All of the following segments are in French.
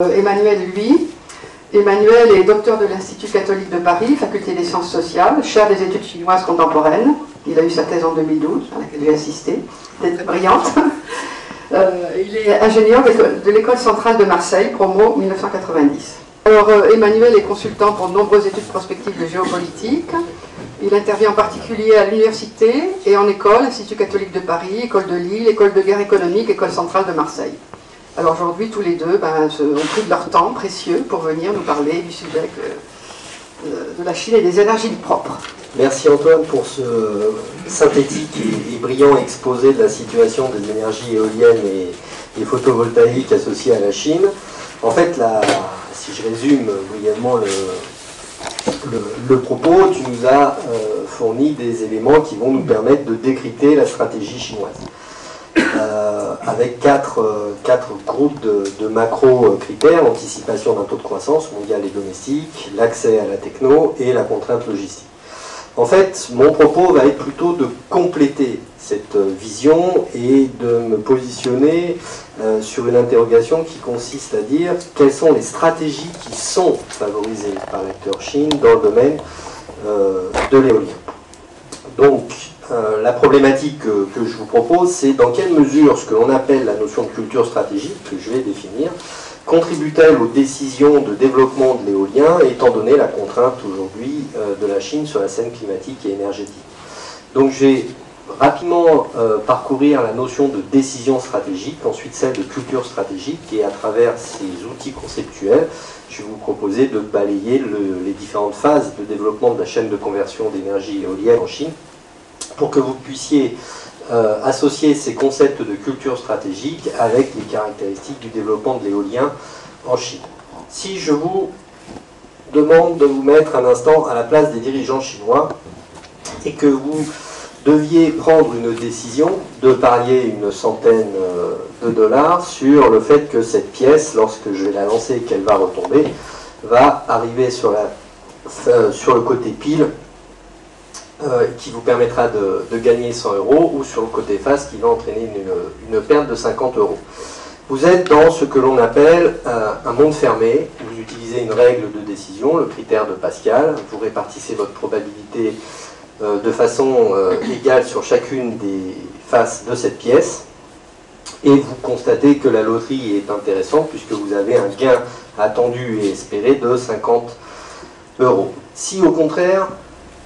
Emmanuel, lui. Emmanuel est docteur de l'Institut catholique de Paris, faculté des sciences sociales, chaire des études chinoises contemporaines. Il a eu sa thèse en 2012, à laquelle j'ai assisté. C'était très brillante. Il est ingénieur de l'école centrale de Marseille, promo 1990. Alors, Emmanuel est consultant pour de nombreuses études prospectives de géopolitique. Il intervient en particulier à l'université et en école, Institut catholique de Paris, école de Lille, école de guerre économique, école centrale de Marseille. Alors aujourd'hui, tous les deux ont pris de leur temps précieux pour venir nous parler du sujet de la Chine et des énergies propres. Merci Antoine pour ce synthétique et brillant exposé de la situation des énergies éoliennes et photovoltaïques associées à la Chine. En fait, si je résume brièvement le propos, tu nous as fourni des éléments qui vont nous permettre de décrypter la stratégie chinoise. Avec quatre groupes de macro-critères: l'anticipation d'un taux de croissance mondial et domestique, l'accès à la techno et la contrainte logistique. En fait, mon propos va être plutôt de compléter cette vision et de me positionner sur une interrogation qui consiste à dire quelles sont les stratégies qui sont favorisées par l'acteur Chine dans le domaine de l'éolien. Donc, la problématique que je vous propose, c'est dans quelle mesure ce que l'on appelle la notion de culture stratégique, que je vais définir, contribue-t-elle aux décisions de développement de l'éolien, étant donné la contrainte aujourd'hui de la Chine sur la scène climatique et énergétique. Donc je vais rapidement parcourir la notion de décision stratégique, ensuite celle de culture stratégique, et à travers ces outils conceptuels, je vais vous proposer de balayer les différentes phases de développement de la chaîne de conversion d'énergie éolienne en Chine, pour que vous puissiez associer ces concepts de culture stratégique avec les caractéristiques du développement de l'éolien en Chine. Si je vous demande de vous mettre un instant à la place des dirigeants chinois et que vous deviez prendre une décision de parier une centaine de dollars sur le fait que cette pièce, lorsque je vais la lancer et qu'elle va retomber, va arriver sur le côté pile, qui vous permettra de gagner 100 €, ou sur le côté face qui va entraîner une perte de 50 €. Vous êtes dans ce que l'on appelle un monde fermé. Vous utilisez une règle de décision, le critère de Pascal. Vous répartissez votre probabilité de façon égale sur chacune des faces de cette pièce, et vous constatez que la loterie est intéressante puisque vous avez un gain attendu et espéré de 50 €. Si au contraire,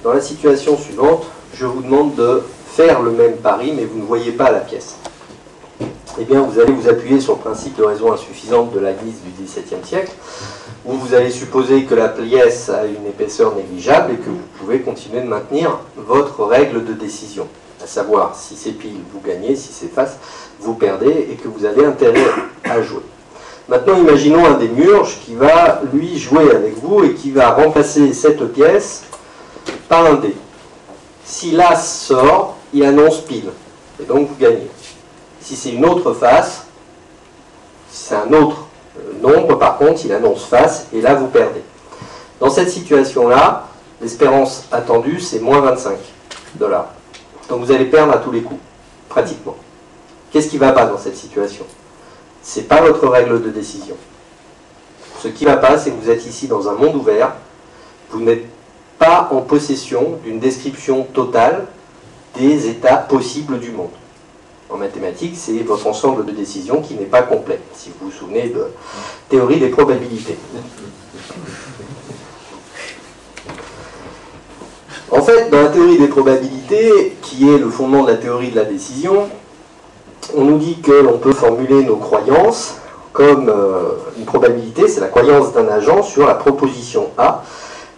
dans la situation suivante, je vous demande de faire le même pari, mais vous ne voyez pas la pièce, eh bien vous allez vous appuyer sur le principe de raison insuffisante de Leibniz du XVIIe siècle, où vous allez supposer que la pièce a une épaisseur négligeable et que vous pouvez continuer de maintenir votre règle de décision, à savoir si c'est pile, vous gagnez, si c'est face, vous perdez, et que vous avez intérêt à jouer. Maintenant, imaginons un démiurge qui va, lui, jouer avec vous et qui va remplacer cette pièce par un dé. Si l'as sort, il annonce pile, et donc vous gagnez. Si c'est une autre face, si c'est un autre nombre, par contre, il annonce face, et là vous perdez. Dans cette situation-là, l'espérance attendue, c'est moins 25 $. Donc vous allez perdre à tous les coups, pratiquement. Qu'est-ce qui ne va pas dans cette situation? Ce n'est pas votre règle de décision. Ce qui ne va pas, c'est que vous êtes ici dans un monde ouvert, vous n'êtes pas en possession d'une description totale des états possibles du monde. En mathématiques, c'est votre ensemble de décisions qui n'est pas complet, si vous vous souvenez de théorie des probabilités. En fait, dans la théorie des probabilités, qui est le fondement de la théorie de la décision, on nous dit que l'on peut formuler nos croyances comme une probabilité, c'est la croyance d'un agent sur la proposition A,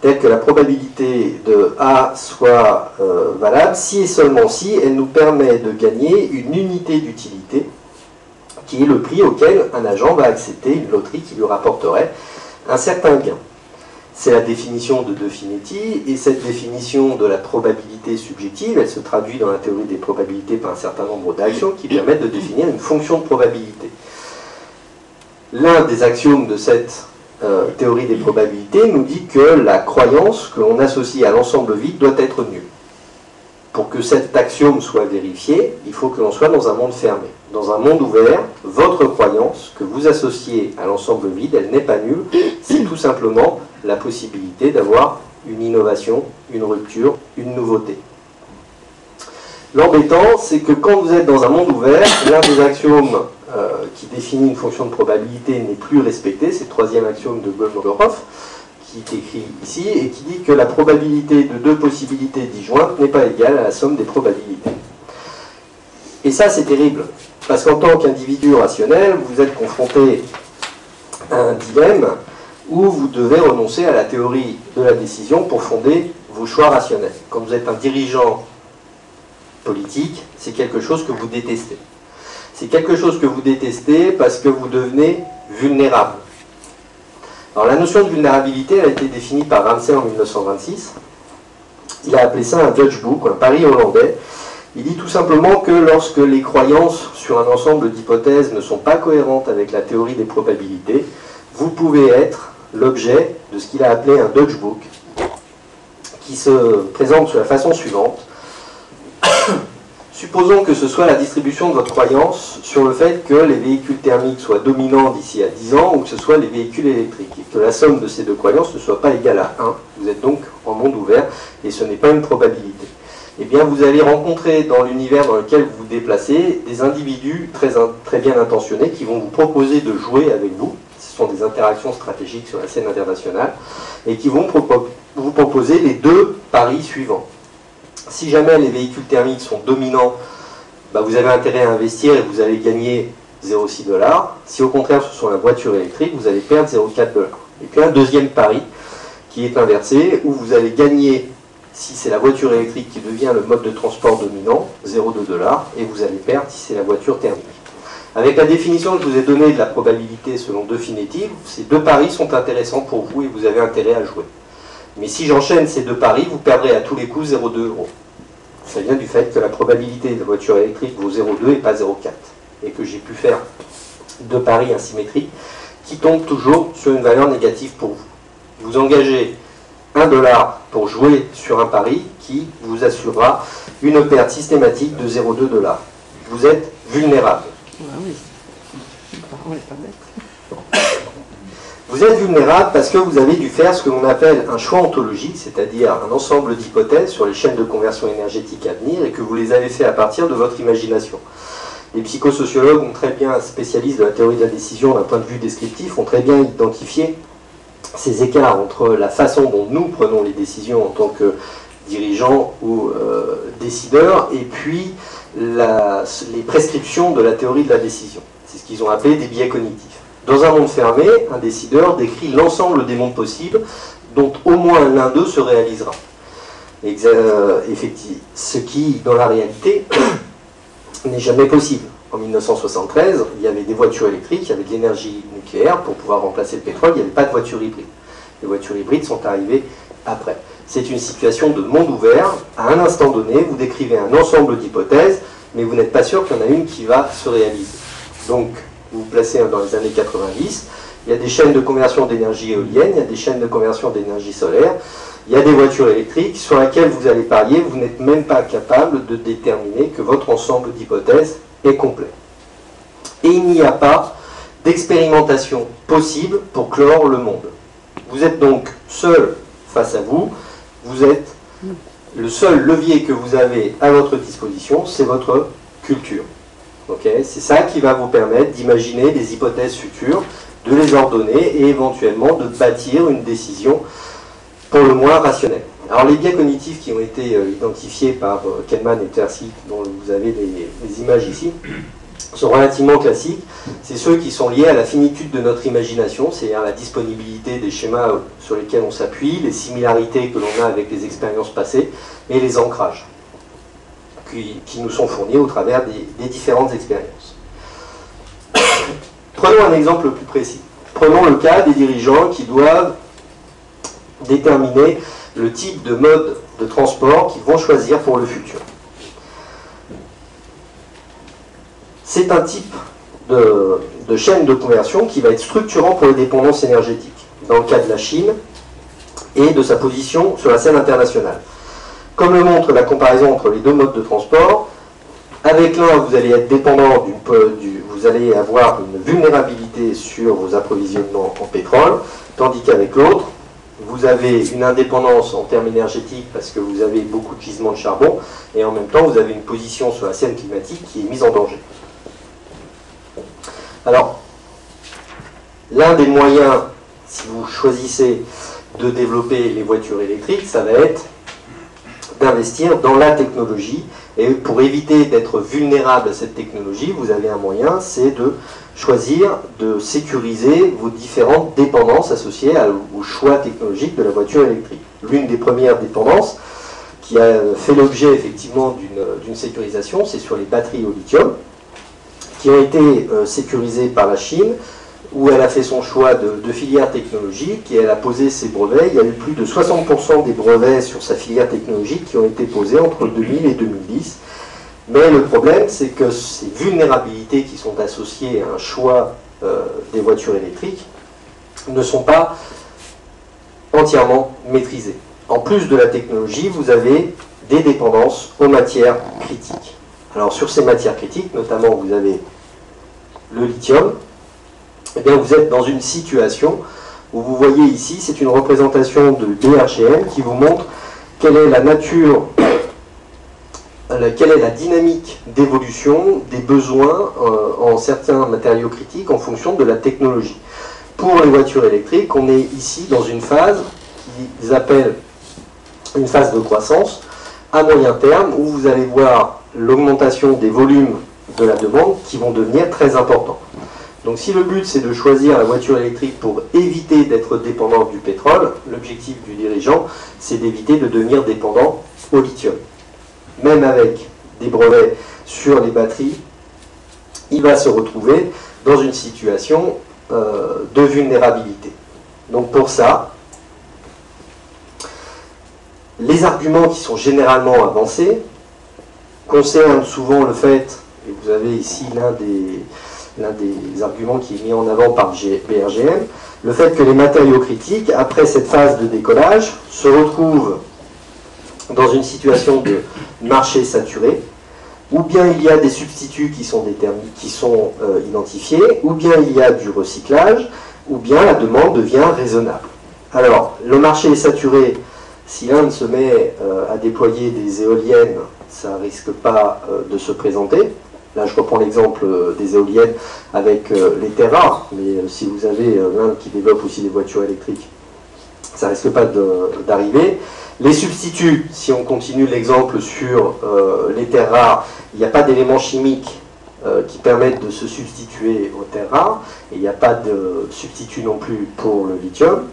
telle que la probabilité de A soit valable si et seulement si elle nous permet de gagner une unité d'utilité, qui est le prix auquel un agent va accepter une loterie qui lui rapporterait un certain gain. C'est la définition de De Finetti, et cette définition de la probabilité subjective, elle se traduit dans la théorie des probabilités par un certain nombre d'actions qui permettent de définir une fonction de probabilité. L'un des axiomes de cette théorie des probabilités nous dit que la croyance que l'on associe à l'ensemble vide doit être nulle. pour que cet axiome soit vérifié, il faut que l'on soit dans un monde fermé. Dans un monde ouvert, votre croyance que vous associez à l'ensemble vide, elle n'est pas nulle, c'est tout simplement la possibilité d'avoir une innovation, une rupture, une nouveauté. L'embêtant, c'est que quand vous êtes dans un monde ouvert, l'un des axiomes qui définit une fonction de probabilité n'est plus respecté, c'est le troisième axiome de Kolmogorov, qui est écrit ici, et qui dit que la probabilité de deux possibilités disjointes n'est pas égale à la somme des probabilités. Et ça, c'est terrible, parce qu'en tant qu'individu rationnel, vous êtes confronté à un dilemme où vous devez renoncer à la théorie de la décision pour fonder vos choix rationnels. Quand vous êtes un dirigeant politique, c'est quelque chose que vous détestez. C'est quelque chose que vous détestez parce que vous devenez vulnérable. Alors la notion de vulnérabilité a été définie par Ramsay en 1926. Il a appelé ça un Dutch Book, un pari hollandais. Il dit tout simplement que lorsque les croyances sur un ensemble d'hypothèses ne sont pas cohérentes avec la théorie des probabilités, vous pouvez être l'objet de ce qu'il a appelé un Dutch Book, qui se présente de la façon suivante. Supposons que ce soit la distribution de votre croyance sur le fait que les véhicules thermiques soient dominants d'ici à 10 ans ou que ce soit les véhicules électriques, et que la somme de ces deux croyances ne soit pas égale à 1. Vous êtes donc en monde ouvert et ce n'est pas une probabilité. Eh bien, vous allez rencontrer dans l'univers dans lequel vous vous déplacez des individus très bien intentionnés qui vont vous proposer de jouer avec vous. Ce sont des interactions stratégiques sur la scène internationale et qui vont vous proposer les deux paris suivants. Si jamais les véhicules thermiques sont dominants, vous avez intérêt à investir et vous allez gagner 0,6 $. Si au contraire ce sont la voiture électrique, vous allez perdre 0,4 $. Et puis un deuxième pari qui est inversé, où vous allez gagner, si c'est la voiture électrique qui devient le mode de transport dominant, 0,2 $, et vous allez perdre si c'est la voiture thermique. Avec la définition que je vous ai donnée de la probabilité selon Definitive, ces deux paris sont intéressants pour vous et vous avez intérêt à jouer. Mais si j'enchaîne ces deux paris, vous perdrez à tous les coups 0,2 €. Ça vient du fait que la probabilité de la voiture électrique vaut 0,2 et pas 0,4. Et que j'ai pu faire deux paris asymétriques qui tombent toujours sur une valeur négative pour vous. Vous engagez 1 $ pour jouer sur un pari qui vous assurera une perte systématique de 0,2 $. Vous êtes vulnérable. On n'est pas bête. Vous êtes vulnérable parce que vous avez dû faire ce que l'on appelle un choix ontologique, c'est-à-dire un ensemble d'hypothèses sur les chaînes de conversion énergétique à venir et que vous les avez fait à partir de votre imagination. Les psychosociologues ont très bien, spécialistes de la théorie de la décision d'un point de vue descriptif, ont très bien identifié ces écarts entre la façon dont nous prenons les décisions en tant que dirigeants ou décideurs et puis les prescriptions de la théorie de la décision. C'est ce qu'ils ont appelé des biais cognitifs. Dans un monde fermé, un décideur décrit l'ensemble des mondes possibles dont au moins l'un d'eux se réalisera. Effectivement, ce qui, dans la réalité, n'est jamais possible. En 1973, il y avait des voitures électriques, il y avait de l'énergie nucléaire pour pouvoir remplacer le pétrole, il n'y avait pas de voitures hybrides. Les voitures hybrides sont arrivées après. C'est une situation de monde ouvert. À un instant donné, vous décrivez un ensemble d'hypothèses, mais vous n'êtes pas sûr qu'il y en a une qui va se réaliser. Donc, vous vous placez dans les années 90, il y a des chaînes de conversion d'énergie éolienne, il y a des chaînes de conversion d'énergie solaire, il y a des voitures électriques sur lesquelles vous allez parier, vous n'êtes même pas capable de déterminer que votre ensemble d'hypothèses est complet. Et il n'y a pas d'expérimentation possible pour clore le monde. Vous êtes donc seul face à vous, vous êtes le seul levier que vous avez à votre disposition, c'est votre culture. Okay, c'est ça qui va vous permettre d'imaginer des hypothèses futures, de les ordonner et éventuellement de bâtir une décision pour le moins rationnelle. Alors les biais cognitifs qui ont été identifiés par Kahneman et Tversky, dont vous avez les images ici, sont relativement classiques. C'est ceux qui sont liés à la finitude de notre imagination, c'est-à-dire la disponibilité des schémas sur lesquels on s'appuie, les similarités que l'on a avec les expériences passées et les ancrages qui nous sont fournis au travers des différentes expériences. Prenons un exemple plus précis. Prenons le cas des dirigeants qui doivent déterminer le type de mode de transport qu'ils vont choisir pour le futur. C'est un type de chaîne de conversion qui va être structurant pour les dépendances énergétiques, dans le cas de la Chine et de sa position sur la scène internationale. Comme le montre la comparaison entre les deux modes de transport, avec l'un, vous allez être dépendant vous allez avoir une vulnérabilité sur vos approvisionnements en pétrole, tandis qu'avec l'autre, vous avez une indépendance en termes énergétiques parce que vous avez beaucoup de gisements de charbon, et en même temps, vous avez une position sur la scène climatique qui est mise en danger. Alors, l'un des moyens, si vous choisissez de développer les voitures électriques, ça va être d'investir dans la technologie. Et pour éviter d'être vulnérable à cette technologie, vous avez un moyen, c'est de choisir de sécuriser vos différentes dépendances associées au choix technologique de la voiture électrique. L'une des premières dépendances qui a fait l'objet effectivement d'une sécurisation, c'est sur les batteries au lithium, qui ont été sécurisées par la Chine, où elle a fait son choix de filière technologique et elle a posé ses brevets. Il y a eu plus de 60% des brevets sur sa filière technologique qui ont été posés entre 2000 et 2010. Mais le problème, c'est que ces vulnérabilités qui sont associées à un choix des voitures électriques ne sont pas entièrement maîtrisées. En plus de la technologie, vous avez des dépendances aux matières critiques. Alors sur ces matières critiques, notamment vous avez le lithium. Eh bien, vous êtes dans une situation où vous voyez ici, c'est une représentation de BRGM qui vous montre quelle est la nature, quelle est la dynamique d'évolution des besoins en certains matériaux critiques en fonction de la technologie. Pour les voitures électriques, on est ici dans une phase qu'ils appellent une phase de croissance à moyen terme où vous allez voir l'augmentation des volumes de la demande qui vont devenir très importants. Donc si le but c'est de choisir la voiture électrique pour éviter d'être dépendant du pétrole, l'objectif du dirigeant c'est d'éviter de devenir dépendant au lithium. Même avec des brevets sur les batteries, il va se retrouver dans une situation de vulnérabilité. Donc pour ça, les arguments qui sont généralement avancés concernent souvent le fait, et vous avez ici l'un des arguments qui est mis en avant par BRGM, le fait que les matériaux critiques, après cette phase de décollage, se retrouvent dans une situation de marché saturé, ou bien il y a des substituts qui sont identifiés, ou bien il y a du recyclage, ou bien la demande devient raisonnable. Alors, le marché est saturé. Si l'Inde se met à déployer des éoliennes, ça ne risque pas de se présenter. Là, je reprends l'exemple des éoliennes avec les terres rares, mais si vous avez l'Inde qui développe aussi des voitures électriques, ça ne risque pas d'arriver. Les substituts, si on continue l'exemple sur les terres rares, il n'y a pas d'éléments chimiques qui permettent de se substituer aux terres rares, et il n'y a pas de substitut non plus pour le lithium.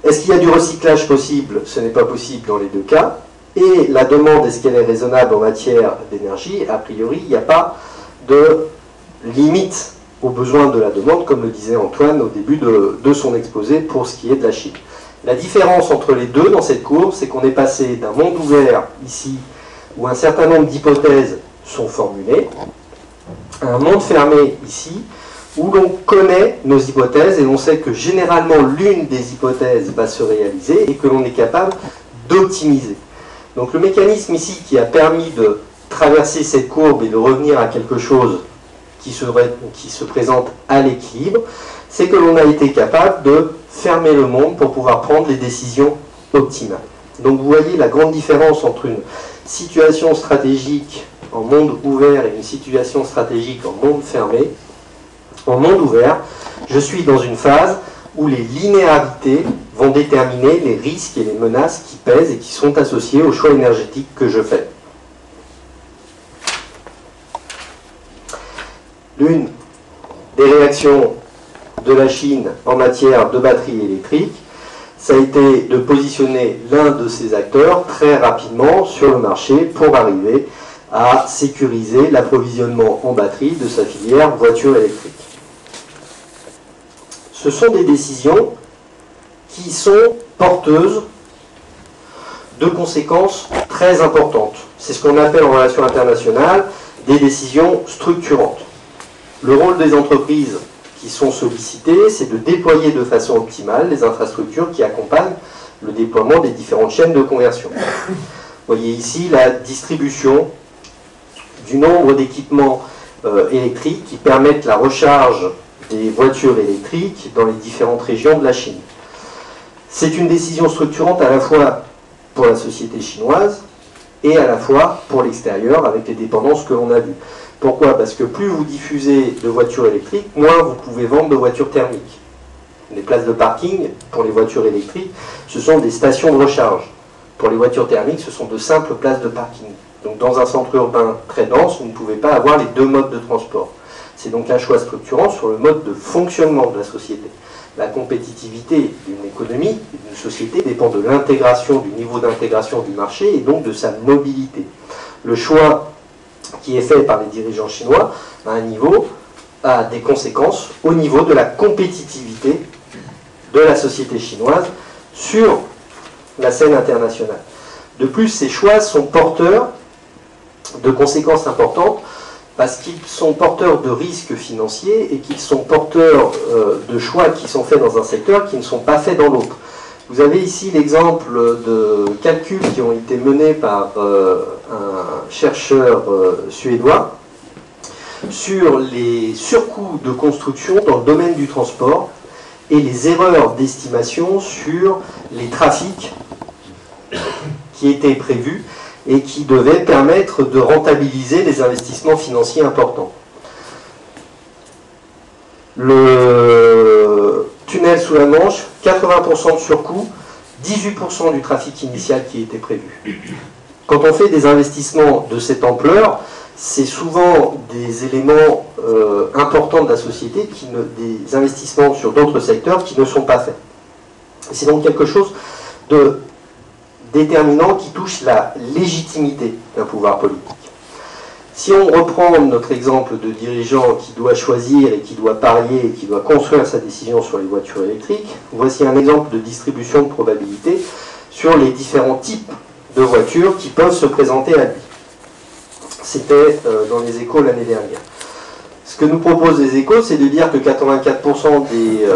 Est-ce qu'il y a du recyclage possible? Ce n'est pas possible dans les deux cas. Et la demande, est-ce qu'elle est raisonnable en matière d'énergie? A priori, il n'y a pas de limite aux besoins de la demande, comme le disait Antoine au début de son exposé pour ce qui est de la Chine. La différence entre les deux dans cette courbe, c'est qu'on est passé d'un monde ouvert, ici, où un certain nombre d'hypothèses sont formulées, à un monde fermé, ici, où l'on connaît nos hypothèses et on sait que généralement l'une des hypothèses va se réaliser et que l'on est capable d'optimiser. Donc le mécanisme ici qui a permis de traverser cette courbe et de revenir à quelque chose qui se présente à l'équilibre, c'est que l'on a été capable de fermer le monde pour pouvoir prendre les décisions optimales. Donc vous voyez la grande différence entre une situation stratégique en monde ouvert et une situation stratégique en monde fermé. En monde ouvert, je suis dans une phase où les linéarités vont déterminer les risques et les menaces qui pèsent et qui sont associés au choix énergétique que je fais. L'une des réactions de la Chine en matière de batteries électriques, ça a été de positionner l'un de ces acteurs très rapidement sur le marché pour arriver à sécuriser l'approvisionnement en batterie de sa filière voiture électrique. Ce sont des décisions qui sont porteuses de conséquences très importantes. C'est ce qu'on appelle en relation internationale des décisions structurantes. Le rôle des entreprises qui sont sollicitées, c'est de déployer de façon optimale les infrastructures qui accompagnent le déploiement des différentes chaînes de conversion. Vous voyez ici la distribution du nombre d'équipements électriques qui permettent la recharge des voitures électriques dans les différentes régions de la Chine. C'est une décision structurante à la fois pour la société chinoise et à la fois pour l'extérieur, avec les dépendances que l'on a vues. Pourquoi? Parce que plus vous diffusez de voitures électriques, moins vous pouvez vendre de voitures thermiques. Les places de parking pour les voitures électriques, ce sont des stations de recharge. Pour les voitures thermiques, ce sont de simples places de parking. Donc dans un centre urbain très dense, vous ne pouvez pas avoir les deux modes de transport. C'est donc un choix structurant sur le mode de fonctionnement de la société. La compétitivité d'une économie, d'une société, dépend de l'intégration, du niveau d'intégration du marché et donc de sa mobilité. Le choix qui est fait par les dirigeants chinois à un niveau a des conséquences au niveau de la compétitivité de la société chinoise sur la scène internationale. De plus, ces choix sont porteurs de conséquences importantes parce qu'ils sont porteurs de risques financiers et qu'ils sont porteurs de choix qui sont faits dans un secteur qui ne sont pas faits dans l'autre. Vous avez ici l'exemple de calculs qui ont été menés par un chercheur suédois sur les surcoûts de construction dans le domaine du transport et les erreurs d'estimation sur les trafics qui étaient prévus et qui devaient permettre de rentabiliser les investissements financiers importants. Le tunnel sous la Manche, 80% de surcoût, 18% du trafic initial qui était prévu. Quand on fait des investissements de cette ampleur, c'est souvent des éléments importants de la société, des investissements sur d'autres secteurs qui ne sont pas faits. C'est donc quelque chose de déterminant qui touche la légitimité d'un pouvoir politique. Si on reprend notre exemple de dirigeant qui doit choisir et qui doit parier et qui doit construire sa décision sur les voitures électriques, voici un exemple de distribution de probabilité sur les différents types de voitures qui peuvent se présenter à lui. C'était dans les Échos l'année dernière. Ce que nous proposent les Échos, c'est de dire que 84% des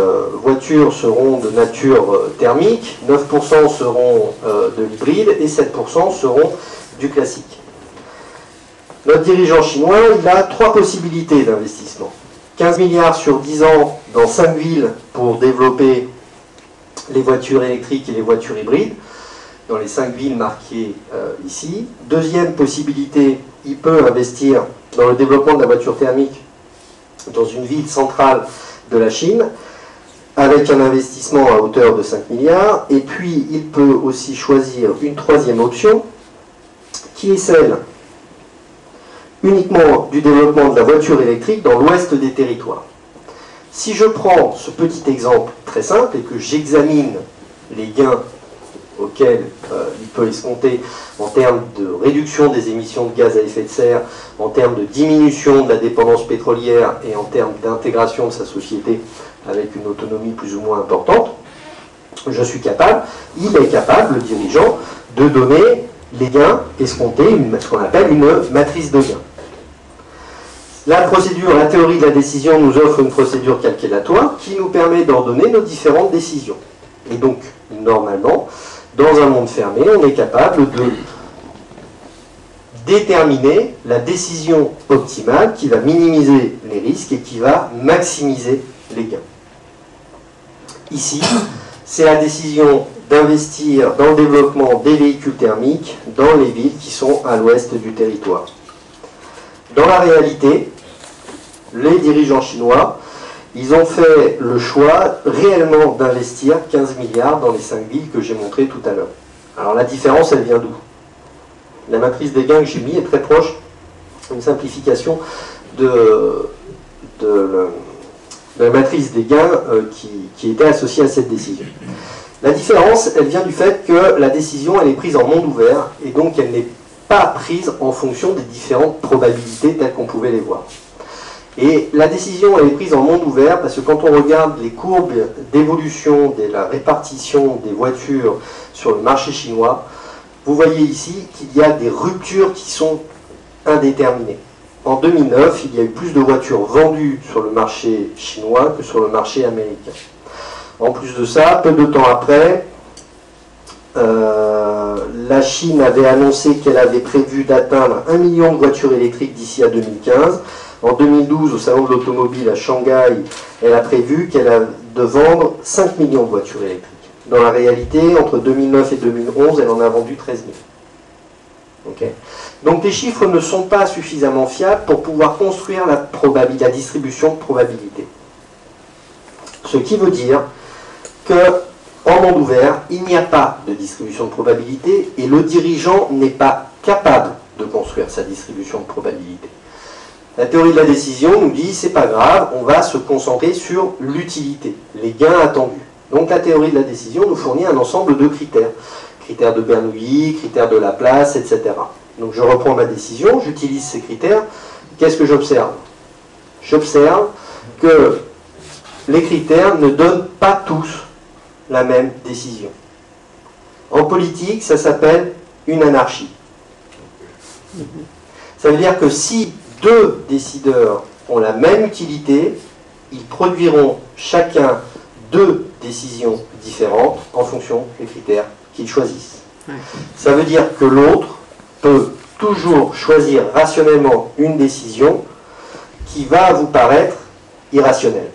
voitures seront de nature thermique, 9% seront de l'hybride et 7% seront du classique. Notre dirigeant chinois, il a 3 possibilités d'investissement. 15 milliards sur 10 ans dans 5 villes pour développer les voitures électriques et les voitures hybrides, dans les 5 villes marquées ici. Deuxième possibilité, il peut investir dans le développement de la voiture thermique dans une ville centrale de la Chine, avec un investissement à hauteur de 5 milliards. Et puis, il peut aussi choisir une troisième option, qui est celle uniquement du développement de la voiture électrique dans l'ouest des territoires. Si je prends ce petit exemple très simple et que j'examine les gains auxquels il peut escompter en termes de réduction des émissions de gaz à effet de serre, en termes de diminution de la dépendance pétrolière et en termes d'intégration de sa société avec une autonomie plus ou moins importante, je suis capable, il est capable, le dirigeant, de donner les gains escomptés, ce qu'on appelle une matrice de gains. La procédure, la théorie de la décision nous offre une procédure calculatoire qui nous permet d'ordonner nos différentes décisions. Et donc, normalement, dans un monde fermé, on est capable de déterminer la décision optimale qui va minimiser les risques et qui va maximiser les gains. Ici, c'est la décision d'investir dans le développement des véhicules thermiques dans les villes qui sont à l'ouest du territoire. Dans la réalité, les dirigeants chinois, ils ont fait le choix réellement d'investir 15 milliards dans les 5 villes que j'ai montrées tout à l'heure. Alors la différence, elle vient d'où? La matrice des gains que j'ai mis est très proche d'une simplification de la matrice des gains qui était associée à cette décision. La différence, elle vient du fait que la décision, elle est prise en monde ouvert et donc elle n'est pas prise en fonction des différentes probabilités telles qu'on pouvait les voir. Et la décision, elle est prise en monde ouvert parce que quand on regarde les courbes d'évolution de la répartition des voitures sur le marché chinois, vous voyez ici qu'il y a des ruptures qui sont indéterminées. En 2009, il y a eu plus de voitures vendues sur le marché chinois que sur le marché américain. En plus de ça, peu de temps après, la Chine avait annoncé qu'elle avait prévu d'atteindre 1 million de voitures électriques d'ici à 2015. En 2012, au Salon de l'Automobile à Shanghai, elle a prévu qu'elle a de vendre 5 millions de voitures électriques. Dans la réalité, entre 2009 et 2011, elle en a vendu 13 000. Okay. Donc les chiffres ne sont pas suffisamment fiables pour pouvoir construire la distribution de probabilité. Ce qui veut dire qu'en monde ouvert, il n'y a pas de distribution de probabilité et le dirigeant n'est pas capable de construire sa distribution de probabilité. La théorie de la décision nous dit c'est pas grave, on va se concentrer sur l'utilité, les gains attendus. Donc la théorie de la décision nous fournit un ensemble de critères. Critères de Bernoulli, critères de Laplace, etc. Donc je reprends ma décision, j'utilise ces critères. Qu'est-ce que j'observe? J'observe que les critères ne donnent pas tous la même décision. En politique, ça s'appelle une anarchie. Ça veut dire que si deux décideurs ont la même utilité, ils produiront chacun deux décisions différentes en fonction des critères qu'ils choisissent. Ça veut dire que l'autre peut toujours choisir rationnellement une décision qui va vous paraître irrationnelle.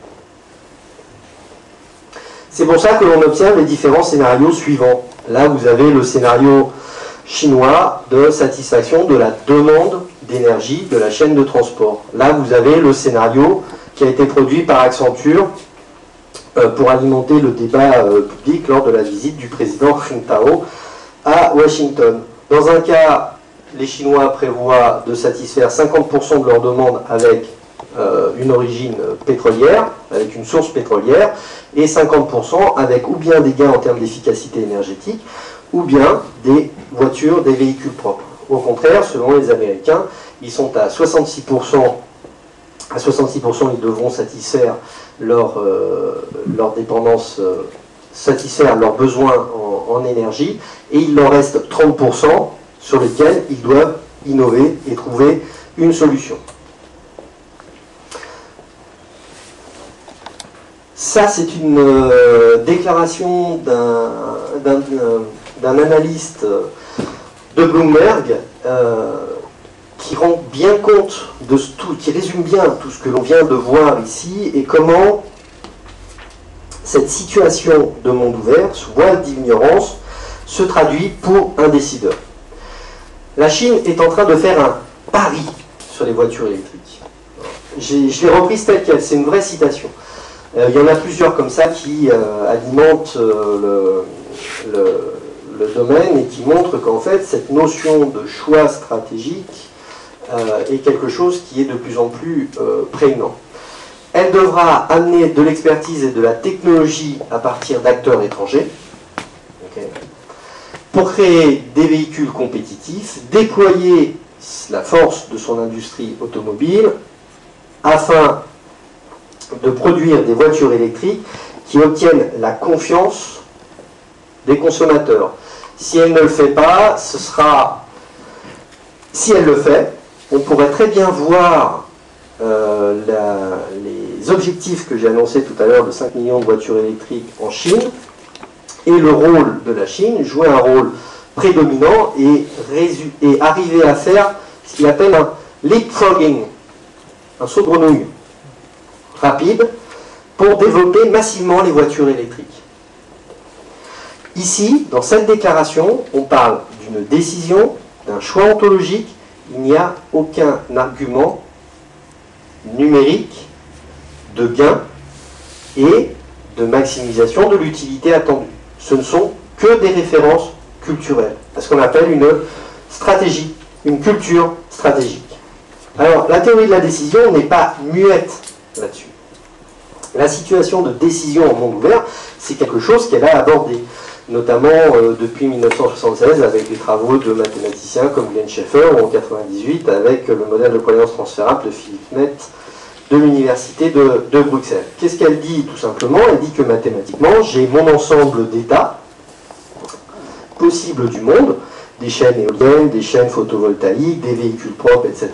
C'est pour ça que l'on observe les différents scénarios suivants. Là, vous avez le scénario chinois de satisfaction de la demande d'énergie de la chaîne de transport. Là, vous avez le scénario qui a été produit par Accenture pour alimenter le débat public lors de la visite du président Jintao à Washington. Dans un cas, les Chinois prévoient de satisfaire 50% de leur demande avec une origine pétrolière, avec une source pétrolière, et 50% avec ou bien des gains en termes d'efficacité énergétique, ou bien des voitures, des véhicules propres. Au contraire, selon les Américains, ils sont à 66%, ils devront satisfaire leur dépendance, satisfaire leurs besoins en énergie, et il leur reste 30% sur lesquels ils doivent innover et trouver une solution. Ça, c'est une déclaration d'un analyste de Bloomberg qui rend bien compte de tout, qui résume bien tout ce que l'on vient de voir ici et comment cette situation de monde ouvert, ce voile d'ignorance, se traduit pour un décideur. La Chine est en train de faire un pari sur les voitures électriques. Je l'ai reprise telle quelle, c'est une vraie citation. Il y en a plusieurs comme ça qui alimentent le domaine et qui montrent qu'en fait cette notion de choix stratégique est quelque chose qui est de plus en plus prégnant. Elle devra amener de l'expertise et de la technologie à partir d'acteurs étrangers, pour créer des véhicules compétitifs, déployer la force de son industrie automobile afin de produire des voitures électriques qui obtiennent la confiance des consommateurs. Si elle ne le fait pas, ce sera... Si elle le fait, on pourrait très bien voir les objectifs que j'ai annoncés tout à l'heure de 5 millions de voitures électriques en Chine, et le rôle de la Chine, jouer un rôle prédominant et arriver à faire ce qu'il appelle un leapfrogging, un saut de grenouille rapide, pour développer massivement les voitures électriques. Ici, dans cette déclaration, on parle d'une décision, d'un choix ontologique, il n'y a aucun argument numérique de gain et de maximisation de l'utilité attendue. Ce ne sont que des références culturelles, à ce qu'on appelle une stratégie, une culture stratégique. Alors, la théorie de la décision n'est pas muette là-dessus. La situation de décision en monde ouvert, c'est quelque chose qu'elle a abordé, notamment depuis 1976 avec les travaux de mathématiciens comme Glenn Schaeffer, ou en 1998 avec le modèle de croyance transférable de Philippe Nett de l'université de Bruxelles. Qu'est-ce qu'elle dit tout simplement? Elle dit que mathématiquement, j'ai mon ensemble d'états possibles du monde, des chaînes éoliennes, des chaînes photovoltaïques, des véhicules propres, etc.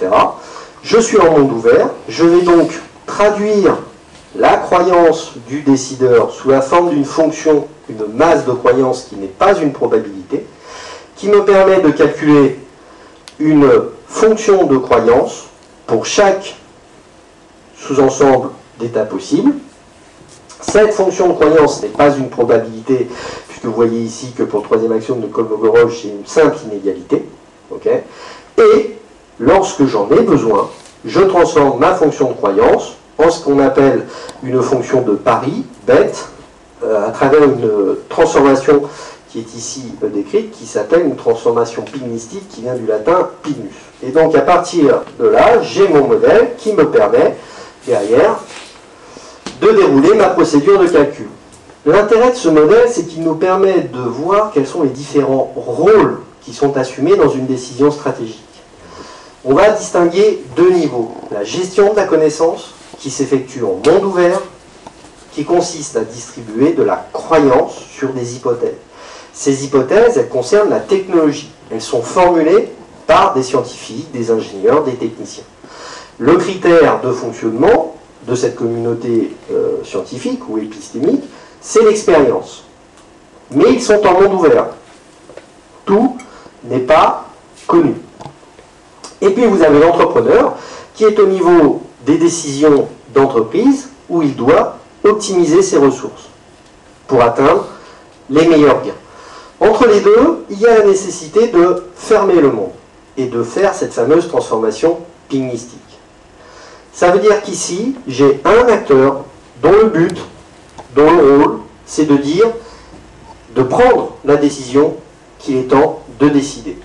Je suis en monde ouvert, je vais donc traduire la croyance du décideur sous la forme d'une fonction, une masse de croyance qui n'est pas une probabilité, qui me permet de calculer une fonction de croyance pour chaque sous-ensemble d'états possibles. Cette fonction de croyance n'est pas une probabilité, puisque vous voyez ici que pour le troisième axiome de Kolmogorov, c'est une simple inégalité. Okay, et lorsque j'en ai besoin, je transforme ma fonction de croyance en ce qu'on appelle une fonction de pari, bête, à travers une transformation qui est ici décrite, qui s'appelle une transformation pygmistique, qui vient du latin pignus. Et donc à partir de là, j'ai mon modèle qui me permet, derrière, de dérouler ma procédure de calcul. L'intérêt de ce modèle, c'est qu'il nous permet de voir quels sont les différents rôles qui sont assumés dans une décision stratégique. On va distinguer deux niveaux. La gestion de la connaissance, qui s'effectue en monde ouvert, qui consiste à distribuer de la croyance sur des hypothèses. Ces hypothèses, elles concernent la technologie. Elles sont formulées par des scientifiques, des ingénieurs, des techniciens. Le critère de fonctionnement de cette communauté scientifique ou épistémique, c'est l'expérience. Mais ils sont en monde ouvert. Tout n'est pas connu. Et puis vous avez l'entrepreneur qui est au niveau des décisions d'entreprise où il doit optimiser ses ressources pour atteindre les meilleurs gains. Entre les deux, il y a la nécessité de fermer le monde et de faire cette fameuse transformation pygmistique. Ça veut dire qu'ici, j'ai un acteur dont le but, dont le rôle, c'est de dire, de prendre la décision qu'il est temps de décider.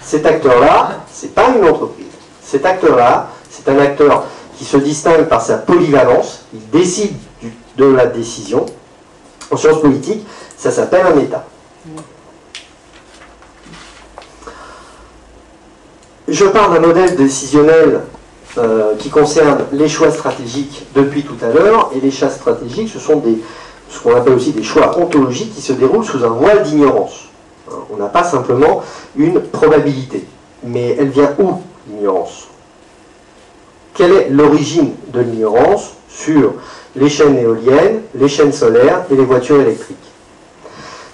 Cet acteur-là, ce n'est pas une entreprise. Cet acteur-là, c'est un acteur qui se distingue par sa polyvalence. Il décide de la décision. En sciences politiques, ça s'appelle un État. Je parle d'un modèle décisionnel qui concerne les choix stratégiques depuis tout à l'heure. Et les choix stratégiques, ce sont ce qu'on appelle aussi des choix ontologiques qui se déroulent sous un voile d'ignorance. On n'a pas simplement une probabilité. Mais elle vient où, l'ignorance? Quelle est l'origine de l'ignorance sur les chaînes éoliennes, les chaînes solaires et les voitures électriques?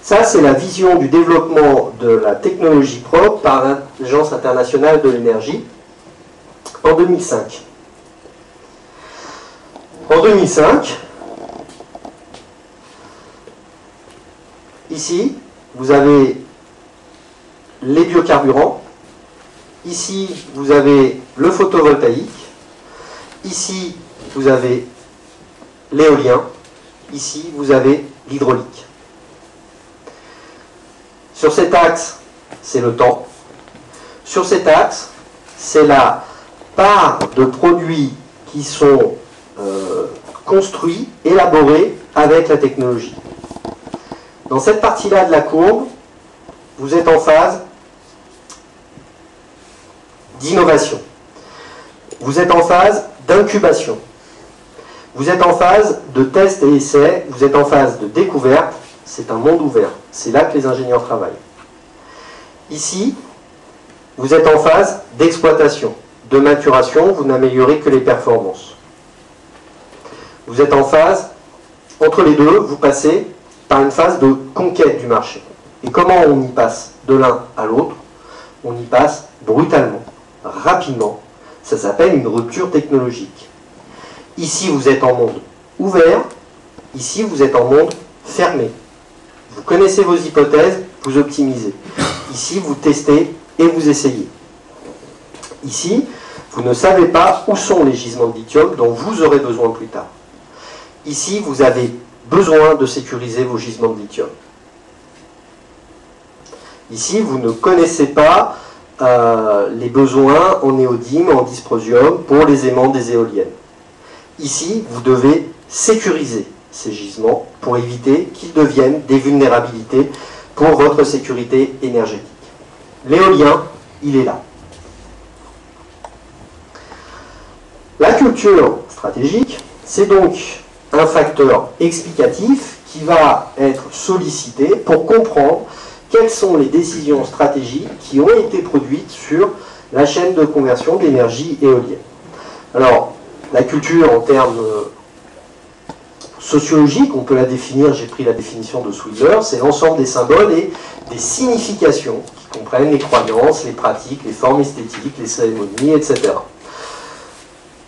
Ça, c'est la vision du développement de la technologie propre par l'Agence internationale de l'énergie en 2005. En 2005, ici, vous avez les biocarburants. Ici, vous avez le photovoltaïque. Ici, vous avez l'éolien. Ici, vous avez l'hydraulique. Sur cet axe, c'est le temps. Sur cet axe, c'est la part de produits qui sont construits, élaborés avec la technologie. Dans cette partie-là de la courbe, vous êtes en phase d'innovation. Vous êtes en phase d'incubation. Vous êtes en phase de test et essai. Vous êtes en phase de découverte. C'est un monde ouvert. C'est là que les ingénieurs travaillent. Ici, vous êtes en phase d'exploitation, de maturation. Vous n'améliorez que les performances. Vous êtes en phase, entre les deux, vous passez par une phase de conquête du marché. Et comment on y passe de l'un à l'autre? On y passe brutalement, rapidement. Ça s'appelle une rupture technologique. Ici, vous êtes en monde ouvert. Ici, vous êtes en monde fermé. Vous connaissez vos hypothèses, vous optimisez. Ici, vous testez et vous essayez. Ici, vous ne savez pas où sont les gisements de lithium dont vous aurez besoin plus tard. Ici, vous avez besoin de sécuriser vos gisements de lithium. Ici, vous ne connaissez pas les besoins en néodyme, en dysprosium pour les aimants des éoliennes. Ici, vous devez sécuriser ces gisements pour éviter qu'ils deviennent des vulnérabilités pour votre sécurité énergétique. L'éolien, il est là. La culture stratégique, c'est donc un facteur explicatif qui va être sollicité pour comprendre quelles sont les décisions stratégiques qui ont été produites sur la chaîne de conversion d'énergie éolienne. Alors, la culture en termes sociologique, on peut la définir, j'ai pris la définition de Swidler, c'est l'ensemble des symboles et des significations qui comprennent les croyances, les pratiques, les formes esthétiques, les cérémonies, etc.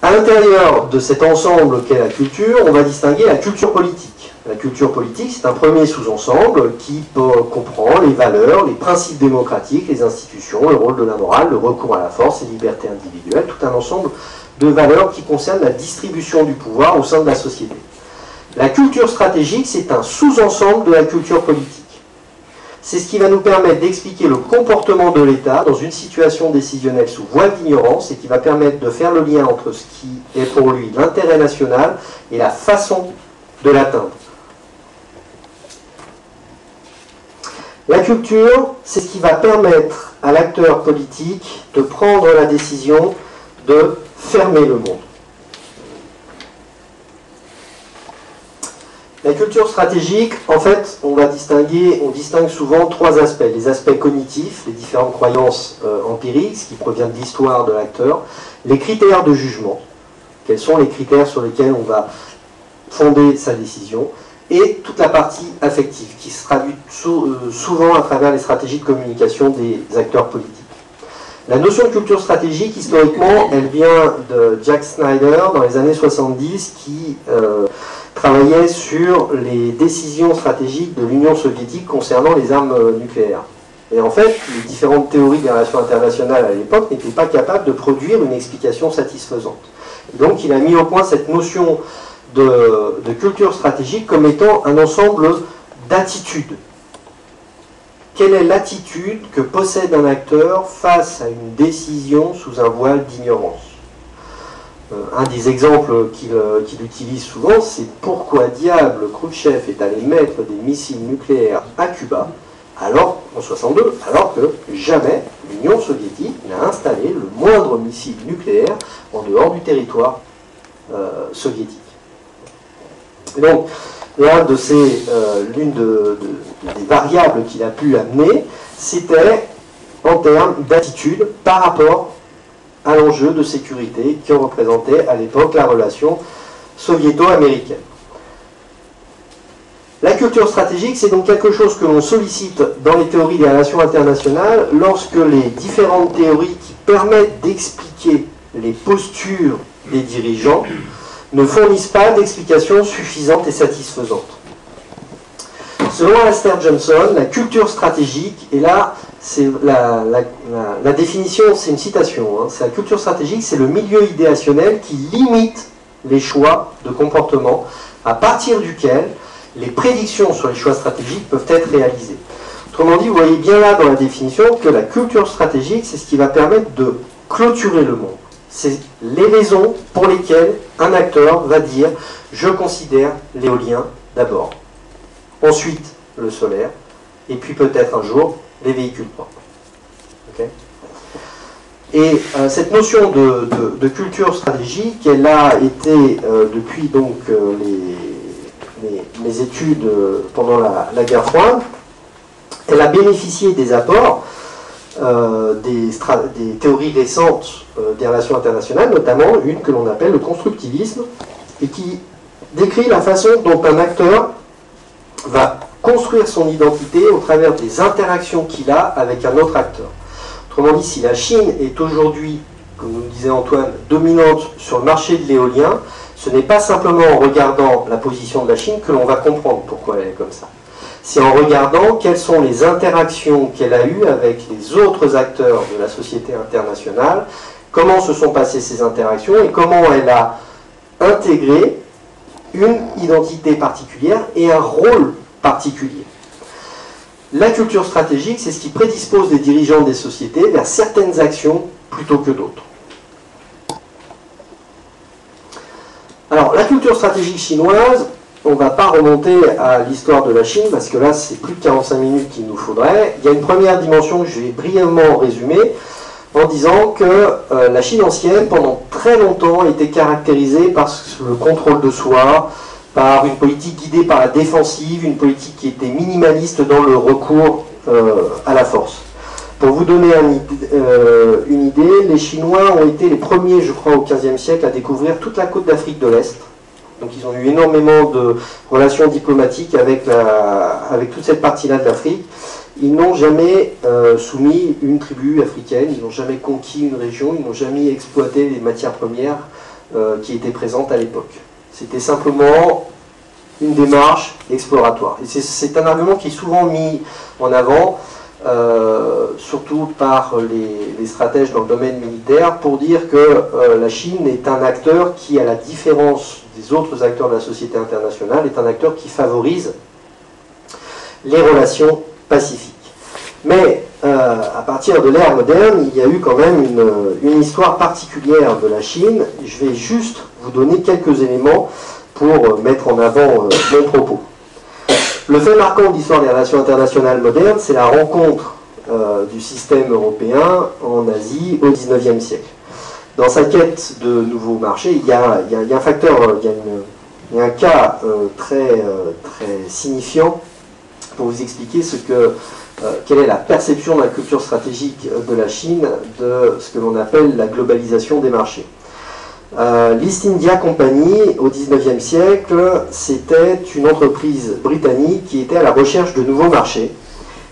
À l'intérieur de cet ensemble qu'est la culture, on va distinguer la culture politique. La culture politique, c'est un premier sous-ensemble qui comprend les valeurs, les principes démocratiques, les institutions, le rôle de la morale, le recours à la force, les libertés individuelles, tout un ensemble de valeurs qui concernent la distribution du pouvoir au sein de la société. La culture stratégique, c'est un sous-ensemble de la culture politique. C'est ce qui va nous permettre d'expliquer le comportement de l'État dans une situation décisionnelle sous voile d'ignorance et qui va permettre de faire le lien entre ce qui est pour lui l'intérêt national et la façon de l'atteindre. La culture, c'est ce qui va permettre à l'acteur politique de prendre la décision de fermer le monde. La culture stratégique, en fait, on distingue souvent trois aspects. Les aspects cognitifs, les différentes croyances empiriques, ce qui provient de l'histoire de l'acteur, les critères de jugement, quels sont les critères sur lesquels on va fonder sa décision, et toute la partie affective, qui se traduit souvent à travers les stratégies de communication des acteurs politiques. La notion de culture stratégique, historiquement, elle vient de Jack Snyder dans les années 70, qui travaillait sur les décisions stratégiques de l'Union soviétique concernant les armes nucléaires. Et en fait, les différentes théories des relations internationales à l'époque n'étaient pas capables de produire une explication satisfaisante. Et donc il a mis au point cette notion de culture stratégique comme étant un ensemble d'attitudes. Quelle est l'attitude que possède un acteur face à une décision sous un voile d'ignorance? Un des exemples qu'il utilise souvent, c'est pourquoi diable Khrouchtchev est allé mettre des missiles nucléaires à Cuba en 1962, alors que jamais l'Union soviétique n'a installé le moindre missile nucléaire en dehors du territoire soviétique. Et donc, l'une des variables qu'il a pu amener, c'était en termes d'attitude par rapport à l'enjeu de sécurité qui représentait à l'époque la relation soviéto-américaine. La culture stratégique, c'est donc quelque chose que l'on sollicite dans les théories des relations internationales lorsque les différentes théories qui permettent d'expliquer les postures des dirigeants ne fournissent pas d'explications suffisantes et satisfaisantes. Selon Alastair Johnson, la culture stratégique, et là, c'est la définition, c'est une citation, c'est la culture stratégique, c'est le milieu idéationnel qui limite les choix de comportement à partir duquel les prédictions sur les choix stratégiques peuvent être réalisées. Autrement dit, vous voyez bien là dans la définition que la culture stratégique, c'est ce qui va permettre de clôturer le monde. C'est les raisons pour lesquelles un acteur va dire « je considère l'éolien d'abord ». Ensuite, le solaire, et puis peut-être un jour, les véhicules propres. Okay. Et cette notion de culture stratégique, elle a été, depuis donc mes études pendant la guerre froide, elle a bénéficié des apports des théories récentes des relations internationales, notamment une que l'on appelle le constructivisme, et qui décrit la façon dont un acteur va construire son identité au travers des interactions qu'il a avec un autre acteur. Autrement dit, si la Chine est aujourd'hui, comme nous disait Antoine, dominante sur le marché de l'éolien, ce n'est pas simplement en regardant la position de la Chine que l'on va comprendre pourquoi elle est comme ça. C'est en regardant quelles sont les interactions qu'elle a eues avec les autres acteurs de la société internationale, comment se sont passées ces interactions et comment elle a intégré une identité particulière et un rôle particulier. La culture stratégique, c'est ce qui prédispose les dirigeants des sociétés vers certaines actions plutôt que d'autres. Alors, la culture stratégique chinoise, on ne va pas remonter à l'histoire de la Chine, parce que là, c'est plus de 45 minutes qu'il nous faudrait. Il y a une première dimension que je vais brièvement résumer, en disant que la Chine ancienne, pendant très longtemps, était caractérisée par le contrôle de soi, par une politique guidée par la défensive, une politique qui était minimaliste dans le recours à la force. Pour vous donner une idée, les Chinois ont été les premiers, je crois, au XVe siècle à découvrir toute la côte d'Afrique de l'Est, Donc ils ont eu énormément de relations diplomatiques avec toute cette partie-là de l'Afrique. Ils n'ont jamais soumis une tribu africaine, ils n'ont jamais conquis une région, ils n'ont jamais exploité les matières premières qui étaient présentes à l'époque. C'était simplement une démarche exploratoire. Et c'est un argument qui est souvent mis en avant, surtout par les stratèges dans le domaine militaire, pour dire que la Chine est un acteur qui, à la différence des autres acteurs de la société internationale, est un acteur qui favorise les relations pacifiques. Mais à partir de l'ère moderne, il y a eu quand même une histoire particulière de la Chine. Je vais juste vous donner quelques éléments pour mettre en avant mon propos. Le fait marquant de l'histoire des relations internationales modernes, c'est la rencontre du système européen en Asie au XIXe siècle. Dans sa quête de nouveaux marchés, il y a un facteur, il y a un cas très signifiant pour vous expliquer quelle est la perception de la culture stratégique de la Chine de ce que l'on appelle la globalisation des marchés. L'East India Company, au XIXe siècle, c'était une entreprise britannique qui était à la recherche de nouveaux marchés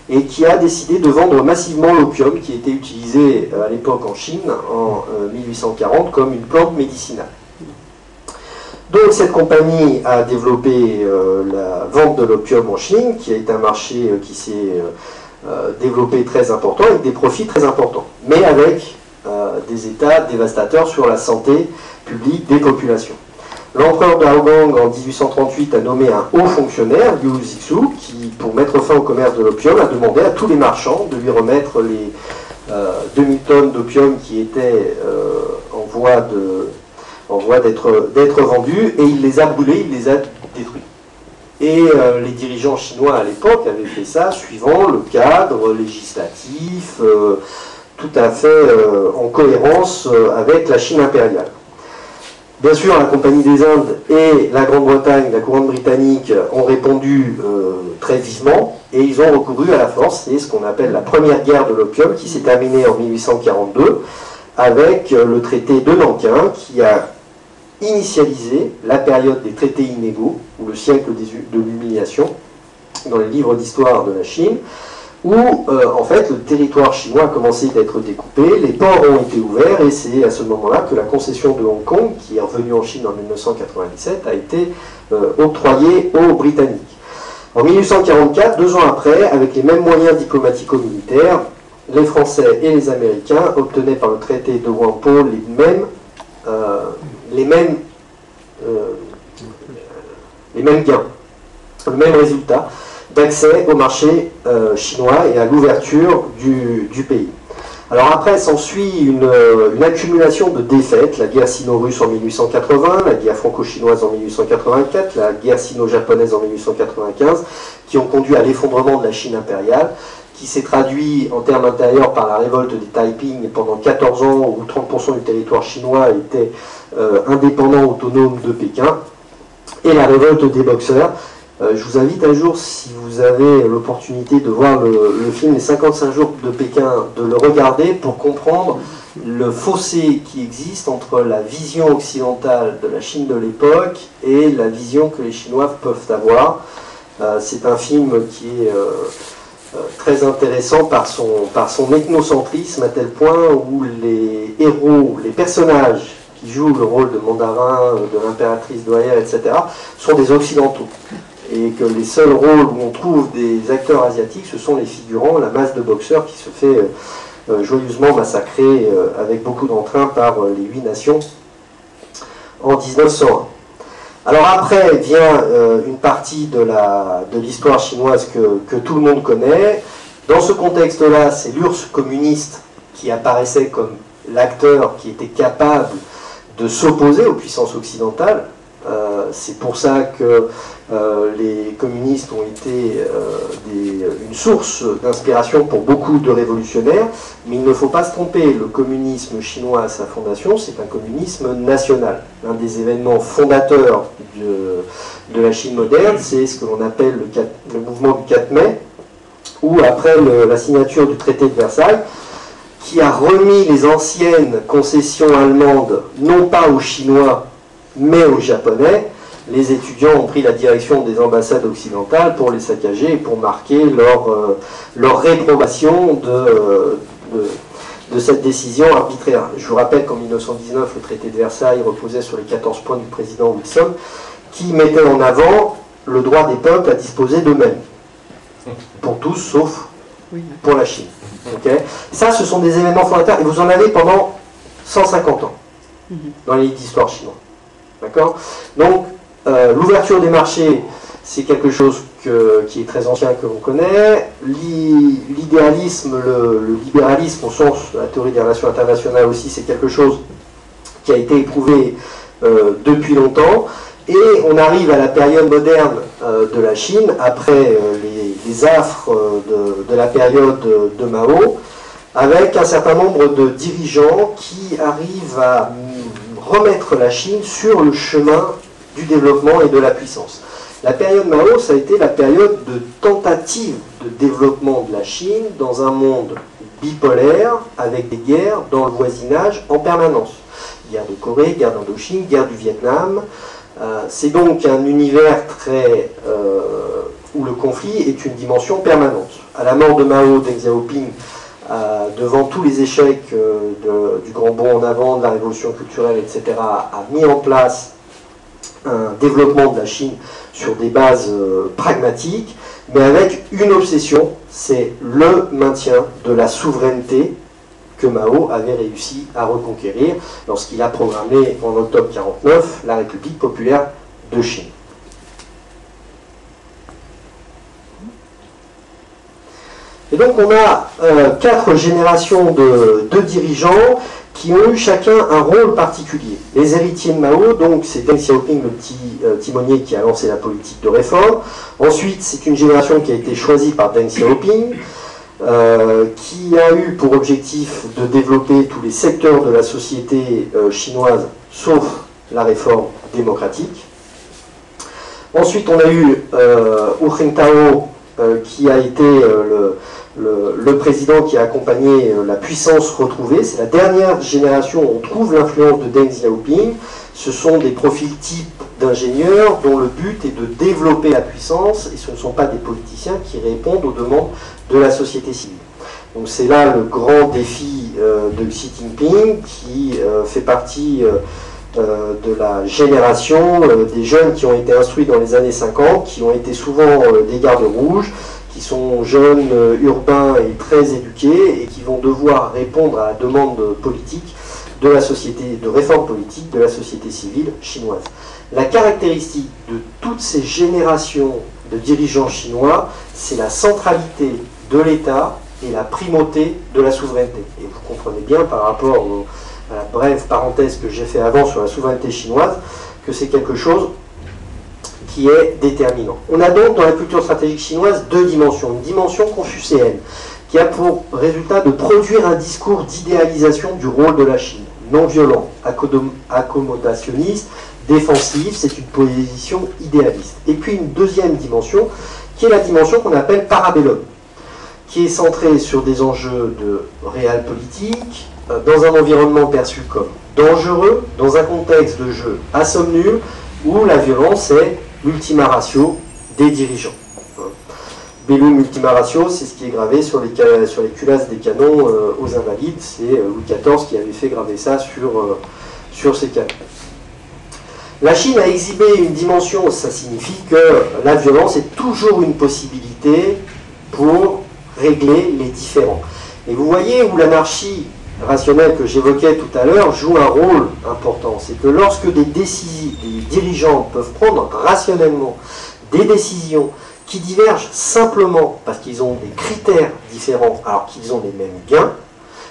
et qui a décidé de vendre massivement l'opium qui était utilisé à l'époque en Chine, en 1840, comme une plante médicinale. Donc cette compagnie a développé la vente de l'opium en Chine, qui a été un marché qui s'est développé très important, avec des profits très importants, mais avec des états dévastateurs sur la santé publique des populations. L'empereur Daogang, en 1838, a nommé un haut fonctionnaire, Liu Zixu, qui, pour mettre fin au commerce de l'opium, a demandé à tous les marchands de lui remettre les 2000 tonnes d'opium qui étaient en voie d'être vendus, et il les a brûlés, il les a détruits. Et les dirigeants chinois à l'époque avaient fait ça suivant le cadre législatif tout à fait en cohérence avec la Chine impériale. Bien sûr, la Compagnie des Indes et la Grande-Bretagne, la couronne britannique, ont répondu très vivement, et ils ont recouru à la force. C'est ce qu'on appelle la première guerre de l'opium, qui s'est terminée en 1842 avec le traité de Nankin, qui a initialisé la période des traités inégaux, ou le siècle de l'humiliation, dans les livres d'histoire de la Chine, où en fait le territoire chinois a commencé d'être découpé, les ports ont été ouverts, et c'est à ce moment-là que la concession de Hong Kong, qui est revenue en Chine en 1997, a été octroyée aux Britanniques. En 1844, 2 ans après, avec les mêmes moyens diplomatico-militaires, les Français et les Américains obtenaient par le traité de Whampoa les mêmes gains, le même résultat d'accès au marché chinois et à l'ouverture du pays. Alors après s'ensuit une accumulation de défaites, la guerre sino-russe en 1880, la guerre franco-chinoise en 1884, la guerre sino-japonaise en 1895, qui ont conduit à l'effondrement de la Chine impériale, qui s'est traduit en termes intérieurs par la révolte des Taiping pendant 14 ans, où 30% du territoire chinois était indépendant, autonome de Pékin, et la révolte des Boxers. Je vous invite un jour, si vous avez l'opportunité de voir le film Les 55 jours de Pékin, de le regarder pour comprendre le fossé qui existe entre la vision occidentale de la Chine de l'époque et la vision que les Chinois peuvent avoir. C'est un film qui est très intéressant par son ethnocentrisme, à tel point où les héros, les personnages qui jouent le rôle de mandarin, de l'impératrice douairière, etc., sont des occidentaux. Et que les seuls rôles où on trouve des acteurs asiatiques, ce sont les figurants, la masse de boxeurs qui se fait joyeusement massacrer avec beaucoup d'entrain par les 8 nations en 1901. Alors après vient une partie de l'histoire chinoise que tout le monde connaît. Dans ce contexte-là, c'est l'URSS communiste qui apparaissait comme l'acteur qui était capable de s'opposer aux puissances occidentales. C'est pour ça que les communistes ont été une source d'inspiration pour beaucoup de révolutionnaires, mais il ne faut pas se tromper, le communisme chinois à sa fondation, c'est un communisme national. L'un des événements fondateurs de la Chine moderne, c'est ce que l'on appelle le mouvement du 4 mai, où après la signature du traité de Versailles, qui a remis les anciennes concessions allemandes, non pas aux Chinois, mais aux Japonais, les étudiants ont pris la direction des ambassades occidentales pour les saccager et pour marquer leur réprobation de cette décision arbitraire. Je vous rappelle qu'en 1919, le traité de Versailles reposait sur les 14 points du président Wilson, qui mettait en avant le droit des peuples à disposer d'eux-mêmes. Pour tous, sauf pour la Chine. Okay. Ça, ce sont des événements fondateurs, et vous en avez pendant 150 ans dans les livres d'histoire chinois. D'accord ? Donc, l'ouverture des marchés, c'est quelque chose qui est très ancien, que l'on connaît. L'idéalisme, le libéralisme, au sens de la théorie des relations internationales aussi, c'est quelque chose qui a été éprouvé depuis longtemps. Et on arrive à la période moderne de la Chine, après les affres de la période de Mao, avec un certain nombre de dirigeants qui arrivent à remettre la Chine sur le chemin du développement et de la puissance. La période Mao, ça a été la période de tentative de développement de la Chine dans un monde bipolaire, avec des guerres dans le voisinage en permanence. Guerre de Corée, guerre d'Indochine, guerre du Vietnam. C'est donc un univers où le conflit est une dimension permanente. À la mort de Mao, Deng Xiaoping, devant tous les échecs du grand bond en avant, de la révolution culturelle, etc., a mis en place un développement de la Chine sur des bases pragmatiques, mais avec une obsession, c'est le maintien de la souveraineté que Mao avait réussi à reconquérir lorsqu'il a programmé en octobre 1949 la République populaire de Chine. Et donc on a 4 générations de dirigeants qui ont eu chacun un rôle particulier. Les héritiers de Mao, donc c'est Deng Xiaoping, le petit timonier qui a lancé la politique de réforme. Ensuite, c'est une génération qui a été choisie par Deng Xiaoping, qui a eu pour objectif de développer tous les secteurs de la société chinoise, sauf la réforme démocratique. Ensuite, on a eu Hu Jintao, qui a été le président qui a accompagné la puissance retrouvée. C'est la dernière génération où on trouve l'influence de Deng Xiaoping. Ce sont des profils types d'ingénieurs dont le but est de développer la puissance, et ce ne sont pas des politiciens qui répondent aux demandes de la société civile. Donc c'est là le grand défi de Xi Jinping, qui fait partie de la génération des jeunes qui ont été instruits dans les années 50, qui ont été souvent des gardes rouges, qui sont jeunes, urbains et très éduqués, et qui vont devoir répondre à la demande politique de la société, de réforme politique de la société civile chinoise. La caractéristique de toutes ces générations de dirigeants chinois, c'est la centralité de l'État et la primauté de la souveraineté. Et vous comprenez bien, par rapport à la brève parenthèse que j'ai fait avant sur la souveraineté chinoise, que c'est quelque chose qui est déterminant. On a donc dans la culture stratégique chinoise 2 dimensions. Une dimension confucéenne, qui a pour résultat de produire un discours d'idéalisation du rôle de la Chine, non violent, accommodationniste, défensif, c'est une position idéaliste. Et puis une deuxième dimension, qui est la dimension qu'on appelle parabellum, qui est centrée sur des enjeux de réel politique, dans un environnement perçu comme dangereux, dans un contexte de jeu à somme nulle, où la violence est l'ultima ratio des dirigeants. Bellum ultima ratio, c'est ce qui est gravé sur les culasses des canons aux Invalides. C'est Louis XIV qui avait fait graver ça sur ces canons. La Chine a exhibé une dimension, ça signifie que la violence est toujours une possibilité pour régler les différends. Et vous voyez où l'anarchie rationnelle que j'évoquais tout à l'heure joue un rôle important. C'est que lorsque des dirigeants peuvent prendre rationnellement des décisions qui divergent simplement parce qu'ils ont des critères différents alors qu'ils ont les mêmes gains,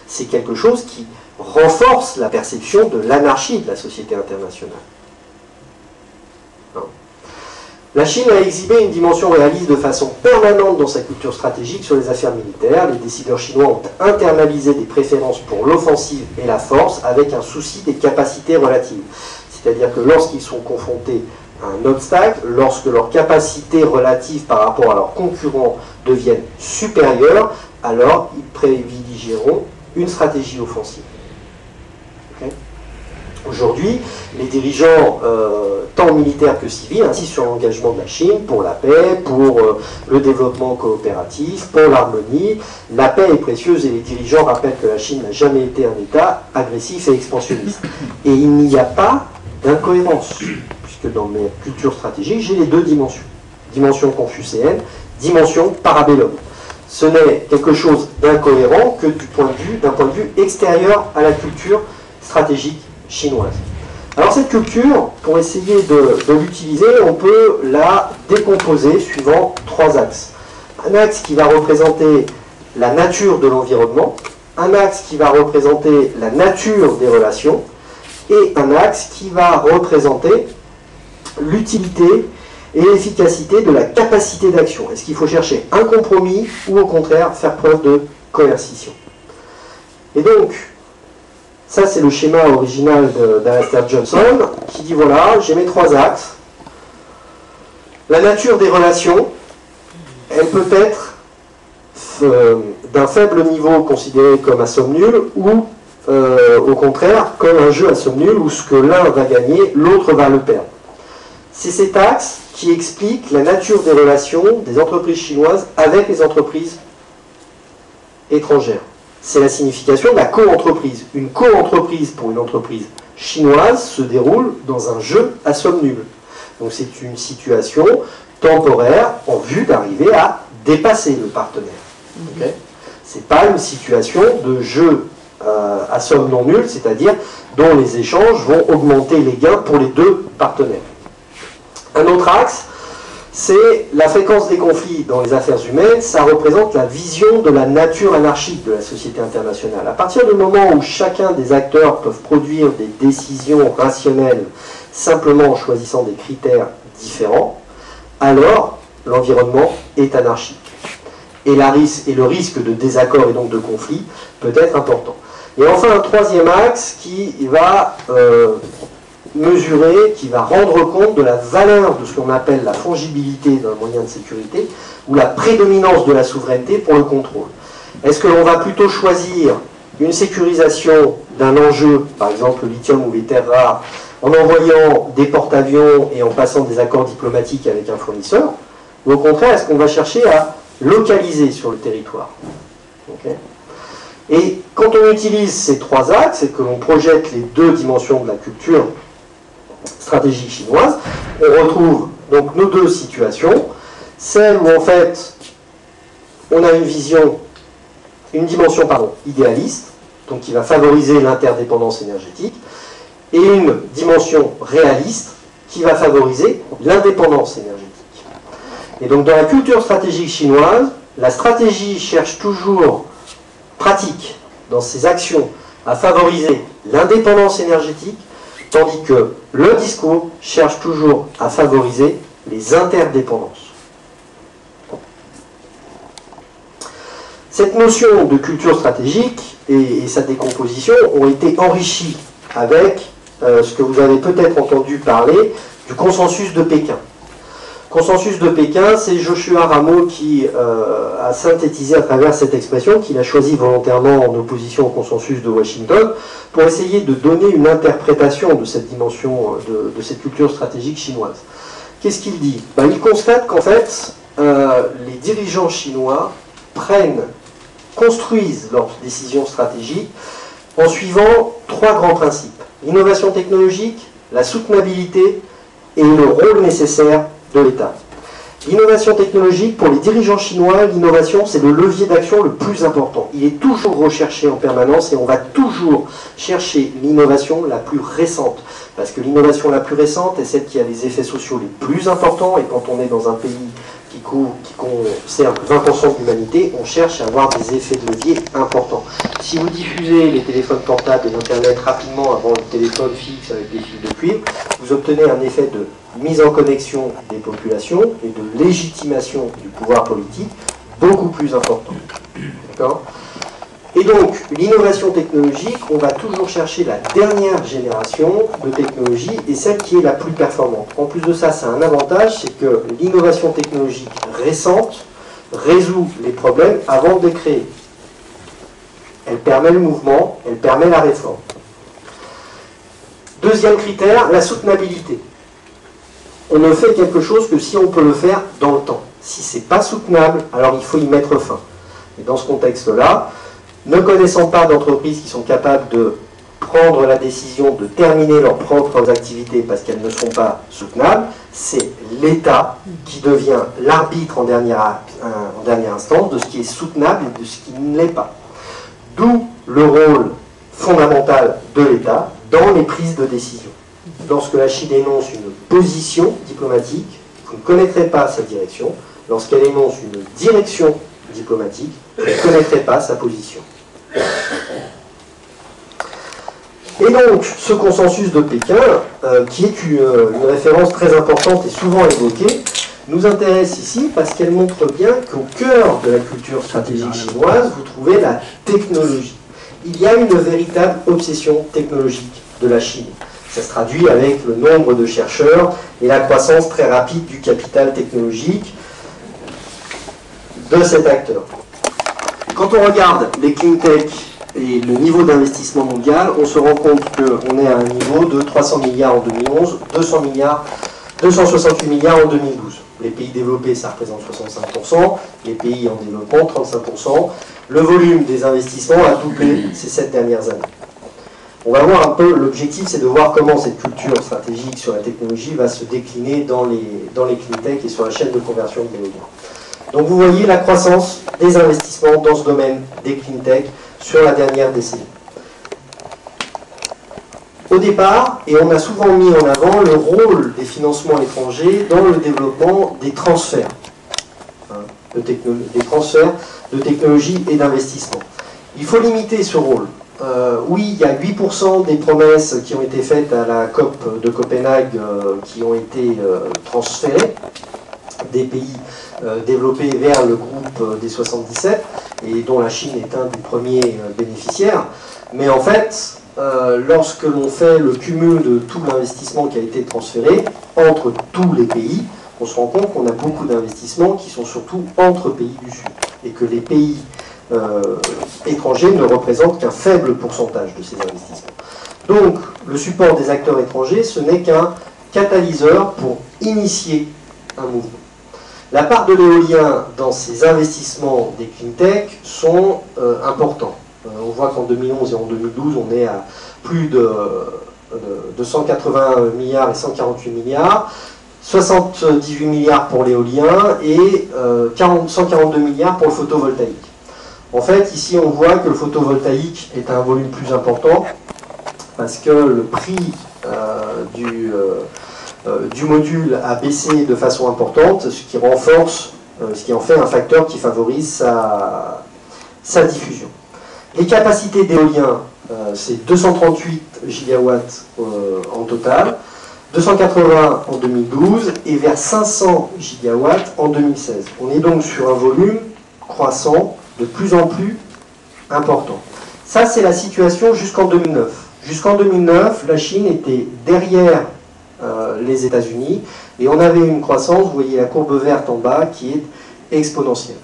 c'est quelque chose qui renforce la perception de l'anarchie de la société internationale. La Chine a exhibé une dimension réaliste de façon permanente dans sa culture stratégique sur les affaires militaires. Les décideurs chinois ont internalisé des préférences pour l'offensive et la force avec un souci des capacités relatives. C'est-à-dire que lorsqu'ils sont confrontés à un obstacle, lorsque leurs capacités relatives par rapport à leurs concurrents deviennent supérieures, alors ils privilégieront une stratégie offensive. Okay. Aujourd'hui, les dirigeants, tant militaires que civils, insistent sur l'engagement de la Chine pour la paix, pour le développement coopératif, pour l'harmonie. La paix est précieuse et les dirigeants rappellent que la Chine n'a jamais été un État agressif et expansionniste. Et il n'y a pas d'incohérence, puisque dans mes cultures stratégiques, j'ai les deux dimensions. Dimension confucéenne, dimension parabellum. Ce n'est quelque chose d'incohérent que d'un point de vue extérieur à la culture stratégique chinoise. Alors cette culture, pour essayer de l'utiliser, on peut la décomposer suivant trois axes. Un axe qui va représenter la nature de l'environnement, un axe qui va représenter la nature des relations, et un axe qui va représenter l'utilité et l'efficacité de la capacité d'action. Est-ce qu'il faut chercher un compromis ou au contraire faire preuve de coercition? Et donc, ça c'est le schéma original d'Alastair Johnson qui dit voilà, j'ai mes trois axes. La nature des relations, elle peut être d'un faible niveau considéré comme à somme nulle ou au contraire comme un jeu à somme nulle où ce que l'un va gagner, l'autre va le perdre. C'est cet axe qui explique la nature des relations des entreprises chinoises avec les entreprises étrangères. C'est la signification de la co-entreprise. Une co-entreprise pour une entreprise chinoise se déroule dans un jeu à somme nulle. Donc c'est une situation temporaire en vue d'arriver à dépasser le partenaire. Okay. Ce n'est pas une situation de jeu à somme non nulle, c'est-à-dire dont les échanges vont augmenter les gains pour les deux partenaires. Un autre axe, c'est la fréquence des conflits dans les affaires humaines. Ça représente la vision de la nature anarchique de la société internationale. À partir du moment où chacun des acteurs peuvent produire des décisions rationnelles simplement en choisissant des critères différents, alors l'environnement est anarchique. Et le risque de désaccord et donc de conflit peut être important. Et enfin un troisième axe qui va mesurer, qui va rendre compte de la valeur de ce qu'on appelle la fongibilité d'un moyen de sécurité ou la prédominance de la souveraineté pour le contrôle. Est-ce que l'on va plutôt choisir une sécurisation d'un enjeu, par exemple le lithium ou les terres rares, en envoyant des porte-avions et en passant des accords diplomatiques avec un fournisseur, ou au contraire, est-ce qu'on va chercher à localiser sur le territoire? Okay. Et quand on utilise ces trois axes et que l'on projette les deux dimensions de la culture stratégique chinoise, on retrouve donc nos deux situations, celle où en fait on a une dimension idéaliste, donc qui va favoriser l'interdépendance énergétique, et une dimension réaliste qui va favoriser l'indépendance énergétique. Et donc dans la culture stratégique chinoise, la stratégie cherche toujours, pratique dans ses actions, à favoriser l'indépendance énergétique, tandis que le discours cherche toujours à favoriser les interdépendances. Cette notion de culture stratégique et sa décomposition ont été enrichies avec ce que vous avez peut-être entendu parler du consensus de Pékin. Consensus de Pékin, c'est Joshua Ramo qui a synthétisé à travers cette expression, qu'il a choisi volontairement en opposition au consensus de Washington, pour essayer de donner une interprétation de cette dimension, de cette culture stratégique chinoise. Qu'est-ce qu'il dit? Il constate qu'en fait, les dirigeants chinois construisent leurs décisions stratégiques en suivant trois grands principes. L'innovation technologique, la soutenabilité et le rôle nécessaire de l'État. L'innovation technologique, pour les dirigeants chinois, l'innovation c'est le levier d'action le plus important. Il est toujours recherché en permanence et on va toujours chercher l'innovation la plus récente. Parce que l'innovation la plus récente est celle qui a les effets sociaux les plus importants, et quand on est dans un pays qui concerne 20% de l'humanité, on cherche à avoir des effets de levier importants. Si vous diffusez les téléphones portables et l'Internet rapidement avant le téléphone fixe avec des fils de cuivre, vous obtenez un effet de mise en connexion des populations et de légitimation du pouvoir politique beaucoup plus important. D'accord ? Et donc, l'innovation technologique, on va toujours chercher la dernière génération de technologie et celle qui est la plus performante. En plus de ça, ça a un avantage, c'est que l'innovation technologique récente résout les problèmes avant de les créer. Elle permet le mouvement, elle permet la réforme. Deuxième critère, la soutenabilité. On ne fait quelque chose que si on peut le faire dans le temps. Si ce n'est pas soutenable, alors il faut y mettre fin. Et dans ce contexte-là, ne connaissant pas d'entreprises qui sont capables de prendre la décision de terminer leurs propres activités parce qu'elles ne sont pas soutenables, c'est l'État qui devient l'arbitre en dernière instance de ce qui est soutenable et de ce qui ne l'est pas. D'où le rôle fondamental de l'État dans les prises de décision. Lorsque la Chine énonce une position diplomatique, vous ne connaîtrez pas sa direction. Lorsqu'elle énonce une direction diplomatique, vous ne connaîtrez pas sa position. Et donc, ce consensus de Pékin, qui est une référence très importante et souvent évoquée, nous intéresse ici parce qu'elle montre bien qu'au cœur de la culture stratégique chinoise, vous trouvez la technologie. Il y a une véritable obsession technologique de la Chine. Ça se traduit avec le nombre de chercheurs et la croissance très rapide du capital technologique de cet acteur. Quand on regarde les clean tech et le niveau d'investissement mondial, on se rend compte qu'on est à un niveau de 300 milliards en 2011, 268 milliards en 2012. Les pays développés, ça représente 65%, les pays en développement, 35%. Le volume des investissements a doublé ces 7 dernières années. On va voir un peu, l'objectif c'est de voir comment cette culture stratégique sur la technologie va se décliner dans les clean tech et sur la chaîne de conversion de l'éolien. Donc vous voyez la croissance des investissements dans ce domaine des clean tech sur la dernière décennie. Au départ, et on a souvent mis en avant le rôle des financements étrangers dans le développement des transferts, des transferts de technologie et d'investissement. Il faut limiter ce rôle. Oui, il y a 8% des promesses qui ont été faites à la COP de Copenhague qui ont été transférées des pays développés vers le groupe des 77 et dont la Chine est un des premiers bénéficiaires. Mais en fait, lorsque l'on fait le cumul de tout l'investissement qui a été transféré entre tous les pays, on se rend compte qu'on a beaucoup d'investissements qui sont surtout entre pays du Sud et que les pays étrangers ne représentent qu'un faible pourcentage de ces investissements. Donc, le support des acteurs étrangers, ce n'est qu'un catalyseur pour initier un mouvement. La part de l'éolien dans ces investissements des clean tech sont importants. On voit qu'en 2011 et en 2012, on est à plus de 180 milliards et 148 milliards, 78 milliards pour l'éolien et 142 milliards pour le photovoltaïque. En fait, ici, on voit que le photovoltaïque est à un volume plus important parce que le prix du module a baissé de façon importante, ce qui renforce, ce qui en fait un facteur qui favorise sa diffusion. Les capacités d'éolien, c'est 238 gigawatts en total, 280 en 2012 et vers 500 gigawatts en 2016. On est donc sur un volume croissant de plus en plus important. Ça, c'est la situation jusqu'en 2009. Jusqu'en 2009, la Chine était derrière les États-Unis et on avait une croissance, vous voyez la courbe verte en bas, qui est exponentielle.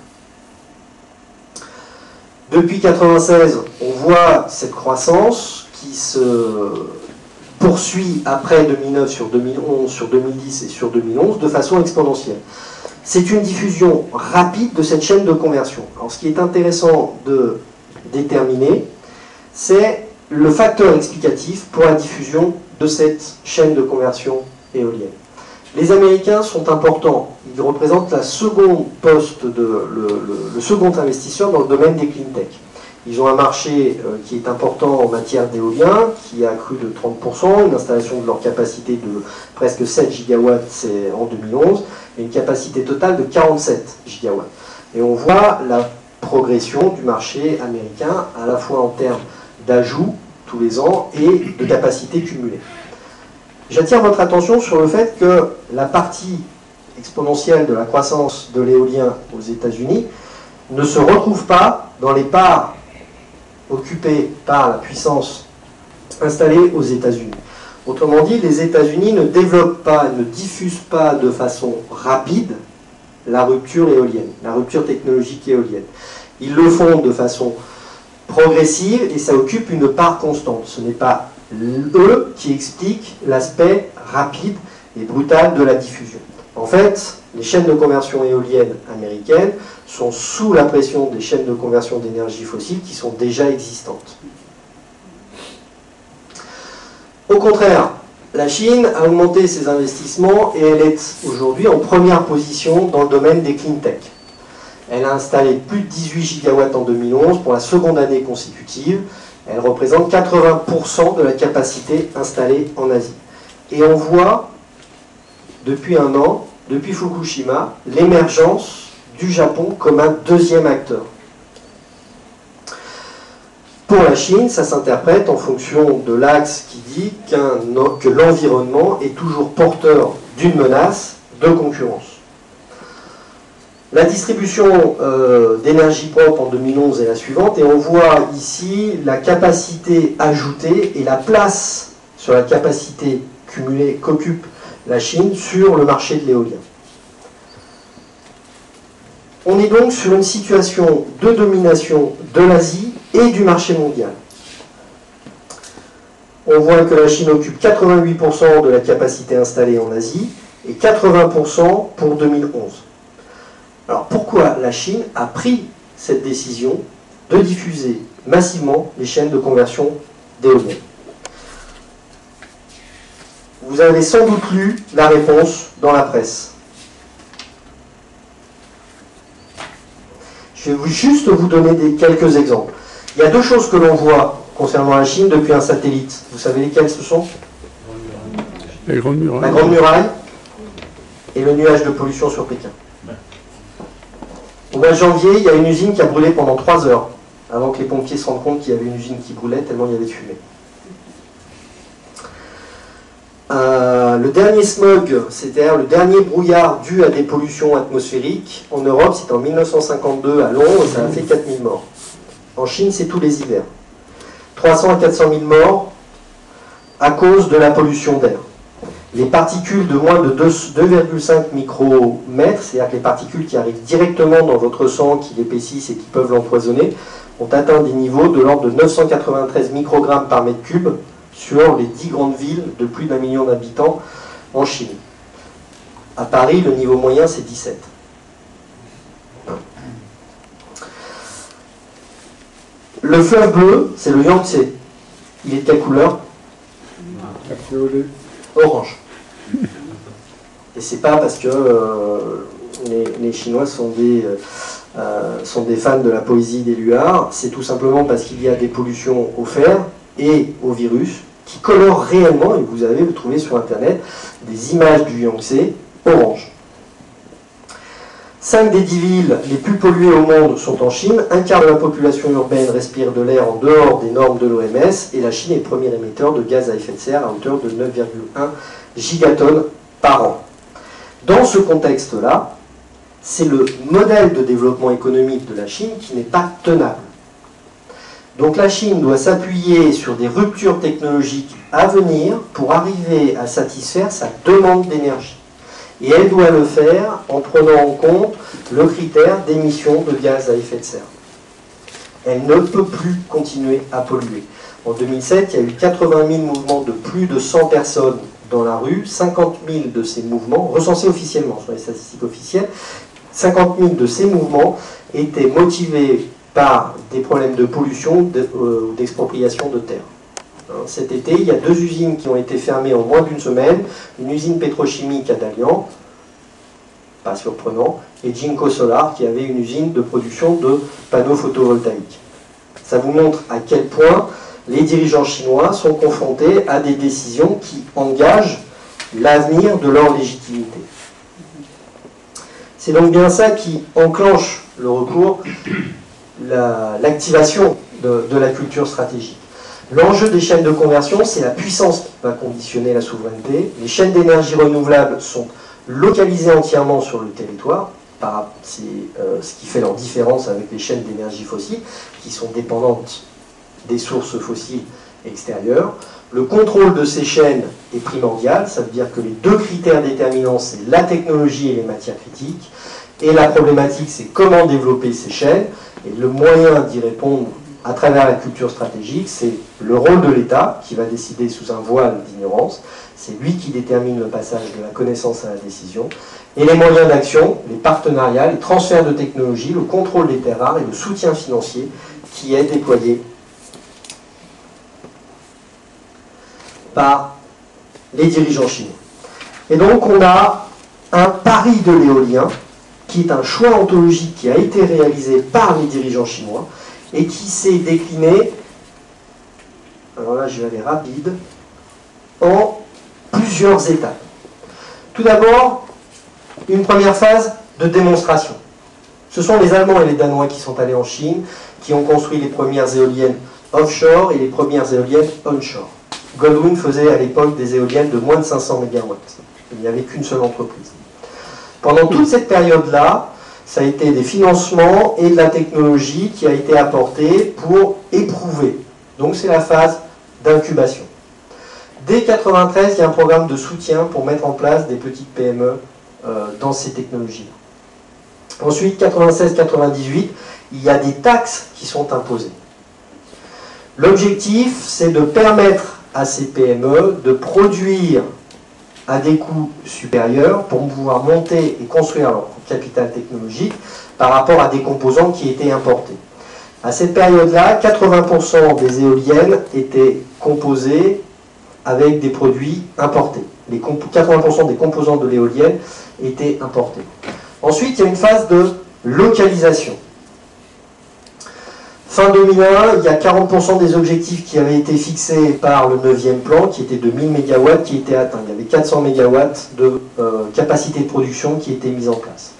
Depuis 1996, on voit cette croissance qui se poursuit après 2009 sur 2011, sur 2010 et sur 2011 de façon exponentielle. C'est une diffusion rapide de cette chaîne de conversion. Alors ce qui est intéressant de déterminer, c'est le facteur explicatif pour la diffusion de cette chaîne de conversion éolienne. Les Américains sont importants. Ils représentent la seconde le second investisseur dans le domaine des clean tech. Ils ont un marché qui est important en matière d'éolien, qui a accru de 30%, une installation de leur capacité de presque 7 gigawatts en 2011, et une capacité totale de 47 gigawatts. Et on voit la progression du marché américain, à la fois en termes d'ajouts tous les ans et de capacité cumulée. J'attire votre attention sur le fait que la partie exponentielle de la croissance de l'éolien aux États-Unis ne se retrouve pas dans les parts occupées par la puissance installée aux États-Unis. Autrement dit, les États-Unis ne développent pas, ne diffusent pas de façon rapide la rupture éolienne, la rupture technologique éolienne. Ils le font de façon progressive et ça occupe une part constante. Ce n'est pas eux qui expliquent l'aspect rapide et brutal de la diffusion. En fait, les chaînes de conversion éolienne américaines sont sous la pression des chaînes de conversion d'énergie fossile qui sont déjà existantes. Au contraire, la Chine a augmenté ses investissements et elle est aujourd'hui en première position dans le domaine des clean tech. Elle a installé plus de 18 gigawatts en 2011 pour la seconde année consécutive. Elle représente 80% de la capacité installée en Asie. Et on voit, depuis un an, depuis Fukushima, l'émergence du Japon comme un deuxième acteur. Pour la Chine, ça s'interprète en fonction de l'axe qui dit que l'environnement est toujours porteur d'une menace de concurrence. La distribution d'énergie propre en 2011 est la suivante, et on voit ici la capacité ajoutée et la place sur la capacité cumulée qu'occupe la Chine sur le marché de l'éolien. On est donc sur une situation de domination de l'Asie et du marché mondial. On voit que la Chine occupe 88% de la capacité installée en Asie et 80% pour 2011. Alors pourquoi la Chine a pris cette décision de diffuser massivement les chaînes de conversion d'éoliennes? Vous avez sans doute lu la réponse dans la presse. Je vais juste vous donner quelques exemples. Il y a deux choses que l'on voit concernant la Chine depuis un satellite. Vous savez lesquelles ce sont? La Grande Muraille. La Grande Muraille et le nuage de pollution sur Pékin. Au mois de janvier, il y a une usine qui a brûlé pendant 3 heures, avant que les pompiers se rendent compte qu'il y avait une usine qui brûlait, tellement il y avait de fumée. Le dernier smog, c'est-à-dire le dernier brouillard dû à des pollutions atmosphériques, en Europe, c'est en 1952 à Londres, et ça a fait 4000 morts. En Chine, c'est tous les hivers. 300 à 400 000 morts à cause de la pollution d'air. Les particules de moins de 2,5 micromètres, c'est-à-dire que les particules qui arrivent directement dans votre sang, qui l'épaississent et qui peuvent l'empoisonner, ont atteint des niveaux de l'ordre de 993 microgrammes par mètre cube sur les 10 grandes villes de plus d'1 million d'habitants en Chine. À Paris, le niveau moyen, c'est 17. Le fleuve bleu, c'est le Yangtze. Il est de quelle couleur? Orange. Et c'est pas parce que les Chinois sont des fans de la poésie des luards, c'est tout simplement parce qu'il y a des pollutions au fer et au virus qui colorent réellement, et vous trouvez sur internet des images du Yangtze orange. 5 des 10 villes les plus polluées au monde sont en Chine, un quart de la population urbaine respire de l'air en dehors des normes de l'OMS, et la Chine est le premier émetteur de gaz à effet de serre à hauteur de 9,1 gigatonnes par an. Dans ce contexte-là, c'est le modèle de développement économique de la Chine qui n'est pas tenable. Donc la Chine doit s'appuyer sur des ruptures technologiques à venir pour arriver à satisfaire sa demande d'énergie. Et elle doit le faire en prenant en compte le critère d'émission de gaz à effet de serre. Elle ne peut plus continuer à polluer. En 2007, il y a eu 80 000 mouvements de plus de 100 personnes dans la rue. 50 000 de ces mouvements, recensés officiellement sur les statistiques officielles, 50 000 de ces mouvements étaient motivés par des problèmes de pollution ou d'expropriation de terre. Cet été, il y a 2 usines qui ont été fermées en moins d'1 semaine, une usine pétrochimique à Dalian, pas surprenant, et Jinko Solar qui avait une usine de production de panneaux photovoltaïques. Ça vous montre à quel point les dirigeants chinois sont confrontés à des décisions qui engagent l'avenir de leur légitimité. C'est donc bien ça qui enclenche le recours, l'activation de la culture stratégique. L'enjeu des chaînes de conversion, c'est la puissance qui va conditionner la souveraineté. Les chaînes d'énergie renouvelable sont localisées entièrement sur le territoire. C'est ce qui fait leur différence avec les chaînes d'énergie fossile, qui sont dépendantes des sources fossiles extérieures. Le contrôle de ces chaînes est primordial, ça veut dire que les 2 critères déterminants, c'est la technologie et les matières critiques. Et la problématique, c'est comment développer ces chaînes. Et le moyen d'y répondre à travers la culture stratégique, c'est le rôle de l'État qui va décider sous un voile d'ignorance, c'est lui qui détermine le passage de la connaissance à la décision, et les moyens d'action, les partenariats, les transferts de technologies, le contrôle des terres rares et le soutien financier qui est déployé par les dirigeants chinois. Et donc on a un pari de l'éolien qui est un choix ontologique qui a été réalisé par les dirigeants chinois et qui s'est décliné, alors là je vais aller rapide, en plusieurs étapes. Tout d'abord, une première phase de démonstration. Ce sont les Allemands et les Danois qui sont allés en Chine, qui ont construit les premières éoliennes offshore et les premières éoliennes onshore. Goldwyn faisait à l'époque des éoliennes de moins de 500 MW. Il n'y avait qu'une seule entreprise. Pendant toute cette période-là, ça a été des financements et de la technologie qui a été apportée pour éprouver. Donc c'est la phase d'incubation. Dès 1993, il y a un programme de soutien pour mettre en place des petites PME dans ces technologies. Ensuite, 96-98, il y a des taxes qui sont imposées. L'objectif, c'est de permettre à ces PME de produire à des coûts supérieurs pour pouvoir monter et construire leur capital technologique par rapport à des composants qui étaient importés. À cette période-là, 80% des éoliennes étaient composées avec des produits importés. 80% des composants de l'éolienne étaient importés. Ensuite, il y a une phase de localisation. Fin 2001, il y a 40% des objectifs qui avaient été fixés par le 9e plan, qui était de 1000 MW, qui étaient atteints. Il y avait 400 MW de capacité de production qui était mise en place.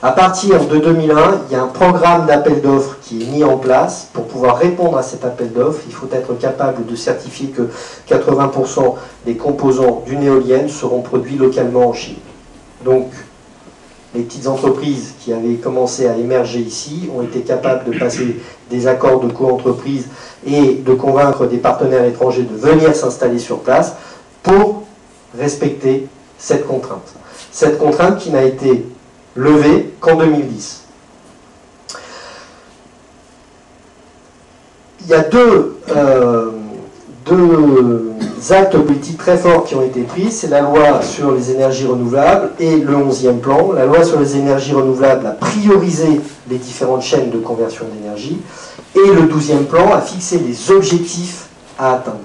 À partir de 2001, il y a un programme d'appel d'offres qui est mis en place. Pour pouvoir répondre à cet appel d'offres, il faut être capable de certifier que 80% des composants d'une éolienne seront produits localement en Chine. Donc, les petites entreprises qui avaient commencé à émerger ici ont été capables de passer des accords de co-entreprise et de convaincre des partenaires étrangers de venir s'installer sur place pour respecter cette contrainte. Cette contrainte qui n'a été levée qu'en 2010. Il y a deux actes politiques très forts qui ont été pris, c'est la loi sur les énergies renouvelables et le 11e plan. La loi sur les énergies renouvelables a priorisé les différentes chaînes de conversion d'énergie et le 12e plan a fixé des objectifs à atteindre.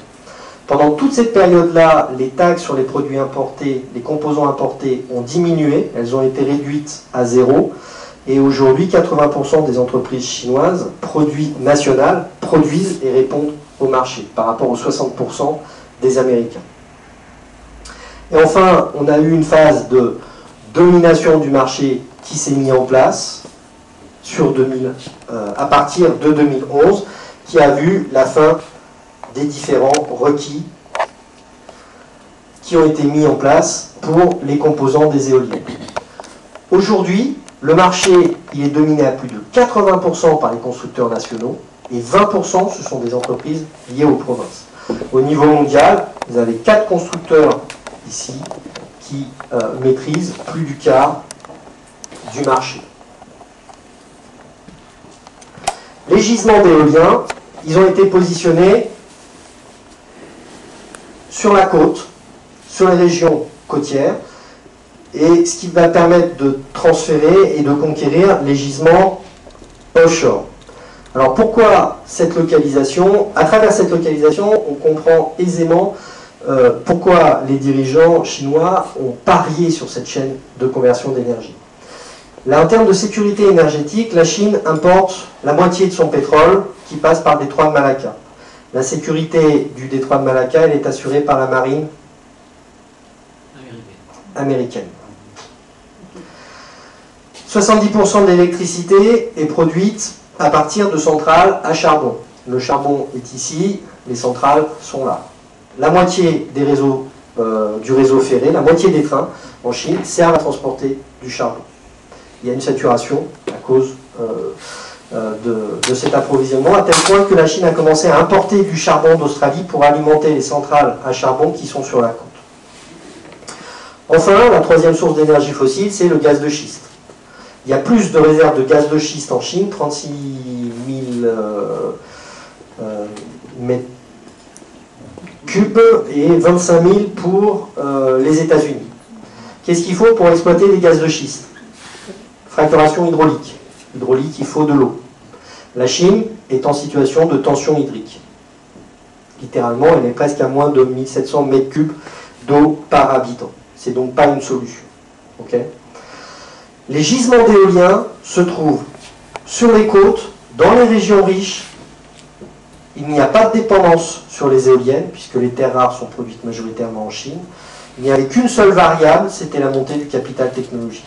Pendant toute cette période-là, les taxes sur les produits importés, les composants importés ont diminué, elles ont été réduites à zéro et aujourd'hui 80% des entreprises chinoises nationales produisent et répondent au marché par rapport aux 60% des Américains. Et enfin, on a eu une phase de domination du marché qui s'est mise en place à partir de 2011, qui a vu la fin des différents requis qui ont été mis en place pour les composants des éoliennes. Aujourd'hui, le marché il est dominé à plus de 80% par les constructeurs nationaux et 20% ce sont des entreprises liées aux provinces. Au niveau mondial, vous avez 4 constructeurs ici qui maîtrisent plus du quart du marché. Les gisements d'éoliens, ils ont été positionnés sur la côte, sur les régions côtières, et ce qui va permettre de transférer et de conquérir les gisements offshore. Alors pourquoi cette localisation? À travers cette localisation, on comprend aisément pourquoi les dirigeants chinois ont parié sur cette chaîne de conversion d'énergie. Là, en termes de sécurité énergétique, la Chine importe la moitié de son pétrole qui passe par le détroit de Malacca. La sécurité du détroit de Malacca, elle est assurée par la marine américaine. 70% de l'électricité est produite à partir de centrales à charbon. Le charbon est ici, les centrales sont là. La moitié des réseaux, du réseau ferré, la moitié des trains en Chine servent à transporter du charbon. Il y a une saturation à cause de cet approvisionnement, à tel point que la Chine a commencé à importer du charbon d'Australie pour alimenter les centrales à charbon qui sont sur la côte. Enfin, la troisième source d'énergie fossile, c'est le gaz de schiste. Il y a plus de réserves de gaz de schiste en Chine, 36 000 mètres cubes et 25 000 pour les États-Unis. Qu'est-ce qu'il faut pour exploiter les gaz de schiste? Fracturation hydraulique. Hydraulique, il faut de l'eau. La Chine est en situation de tension hydrique. Littéralement, elle est presque à moins de 1700 mètres cubes d'eau par habitant. C'est donc pas une solution. Okay. Les gisements d'éoliens se trouvent sur les côtes, dans les régions riches. Il n'y a pas de dépendance sur les éoliennes, puisque les terres rares sont produites majoritairement en Chine. Il n'y avait qu'une seule variable, c'était la montée du capital technologique.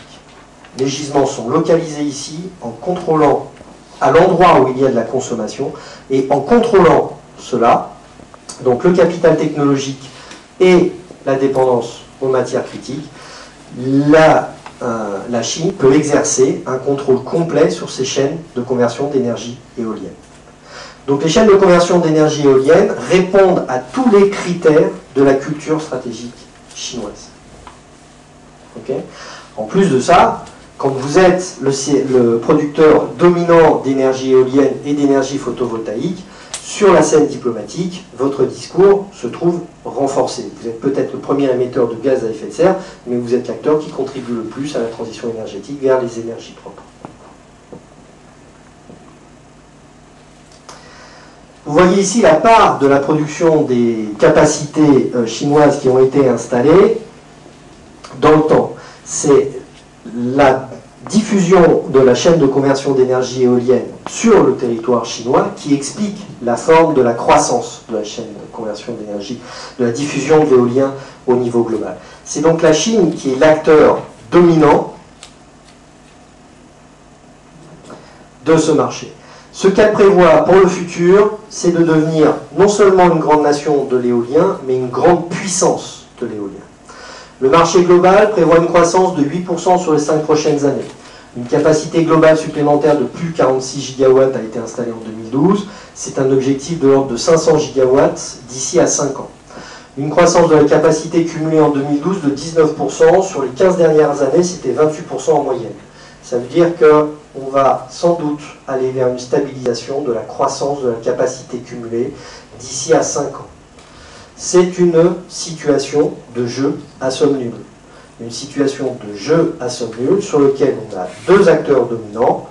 Les gisements sont localisés ici, en contrôlant à l'endroit où il y a de la consommation, et en contrôlant cela, donc le capital technologique et la dépendance aux matières critiques, la Chine peut exercer un contrôle complet sur ces chaînes de conversion d'énergie éolienne. Donc les chaînes de conversion d'énergie éolienne répondent à tous les critères de la culture stratégique chinoise. Okay. En plus de ça, quand vous êtes le producteur dominant d'énergie éolienne et d'énergie photovoltaïque, sur la scène diplomatique, votre discours se trouve renforcé. Vous êtes peut-être le premier émetteur de gaz à effet de serre, mais vous êtes l'acteur qui contribue le plus à la transition énergétique vers les énergies propres. Vous voyez ici la part de la production des capacités chinoises qui ont été installées dans le temps. C'est la diffusion de la chaîne de conversion d'énergie éolienne sur le territoire chinois qui explique la forme de la croissance de la chaîne de conversion d'énergie, de la diffusion de l'éolien au niveau global. C'est donc la Chine qui est l'acteur dominant de ce marché. Ce qu'elle prévoit pour le futur, c'est de devenir non seulement une grande nation de l'éolien, mais une grande puissance de l'éolien. Le marché global prévoit une croissance de 8% sur les 5 prochaines années. Une capacité globale supplémentaire de plus de 46 gigawatts a été installée en 2012. C'est un objectif de l'ordre de 500 gigawatts d'ici à 5 ans. Une croissance de la capacité cumulée en 2012 de 19%. Sur les 15 dernières années, c'était 28% en moyenne. Ça veut dire qu'on va sans doute aller vers une stabilisation de la croissance de la capacité cumulée d'ici à 5 ans. C'est une situation de jeu à somme nulle. Une situation de jeu à somme nulle sur lequel on a deux acteurs dominants,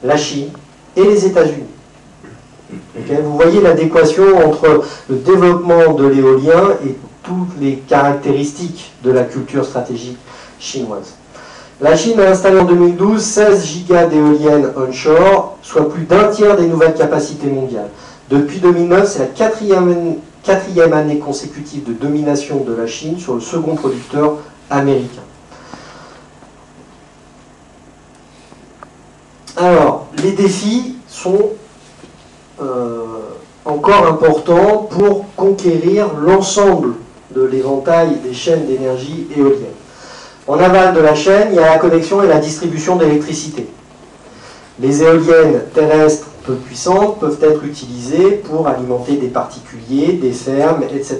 la Chine et les États-Unis. Okay, vous voyez l'adéquation entre le développement de l'éolien et toutes les caractéristiques de la culture stratégique chinoise. La Chine a installé en 2012 16 gigas d'éoliennes onshore, soit plus d'un tiers des nouvelles capacités mondiales. Depuis 2009, c'est la quatrième année consécutive de domination de la Chine sur le second producteur américain. Alors, les défis sont encore importants pour conquérir l'ensemble de l'éventail des chaînes d'énergie éolienne. En aval de la chaîne, il y a la connexion et la distribution d'électricité. Les éoliennes terrestres peu puissantes peuvent être utilisées pour alimenter des particuliers, des fermes, etc.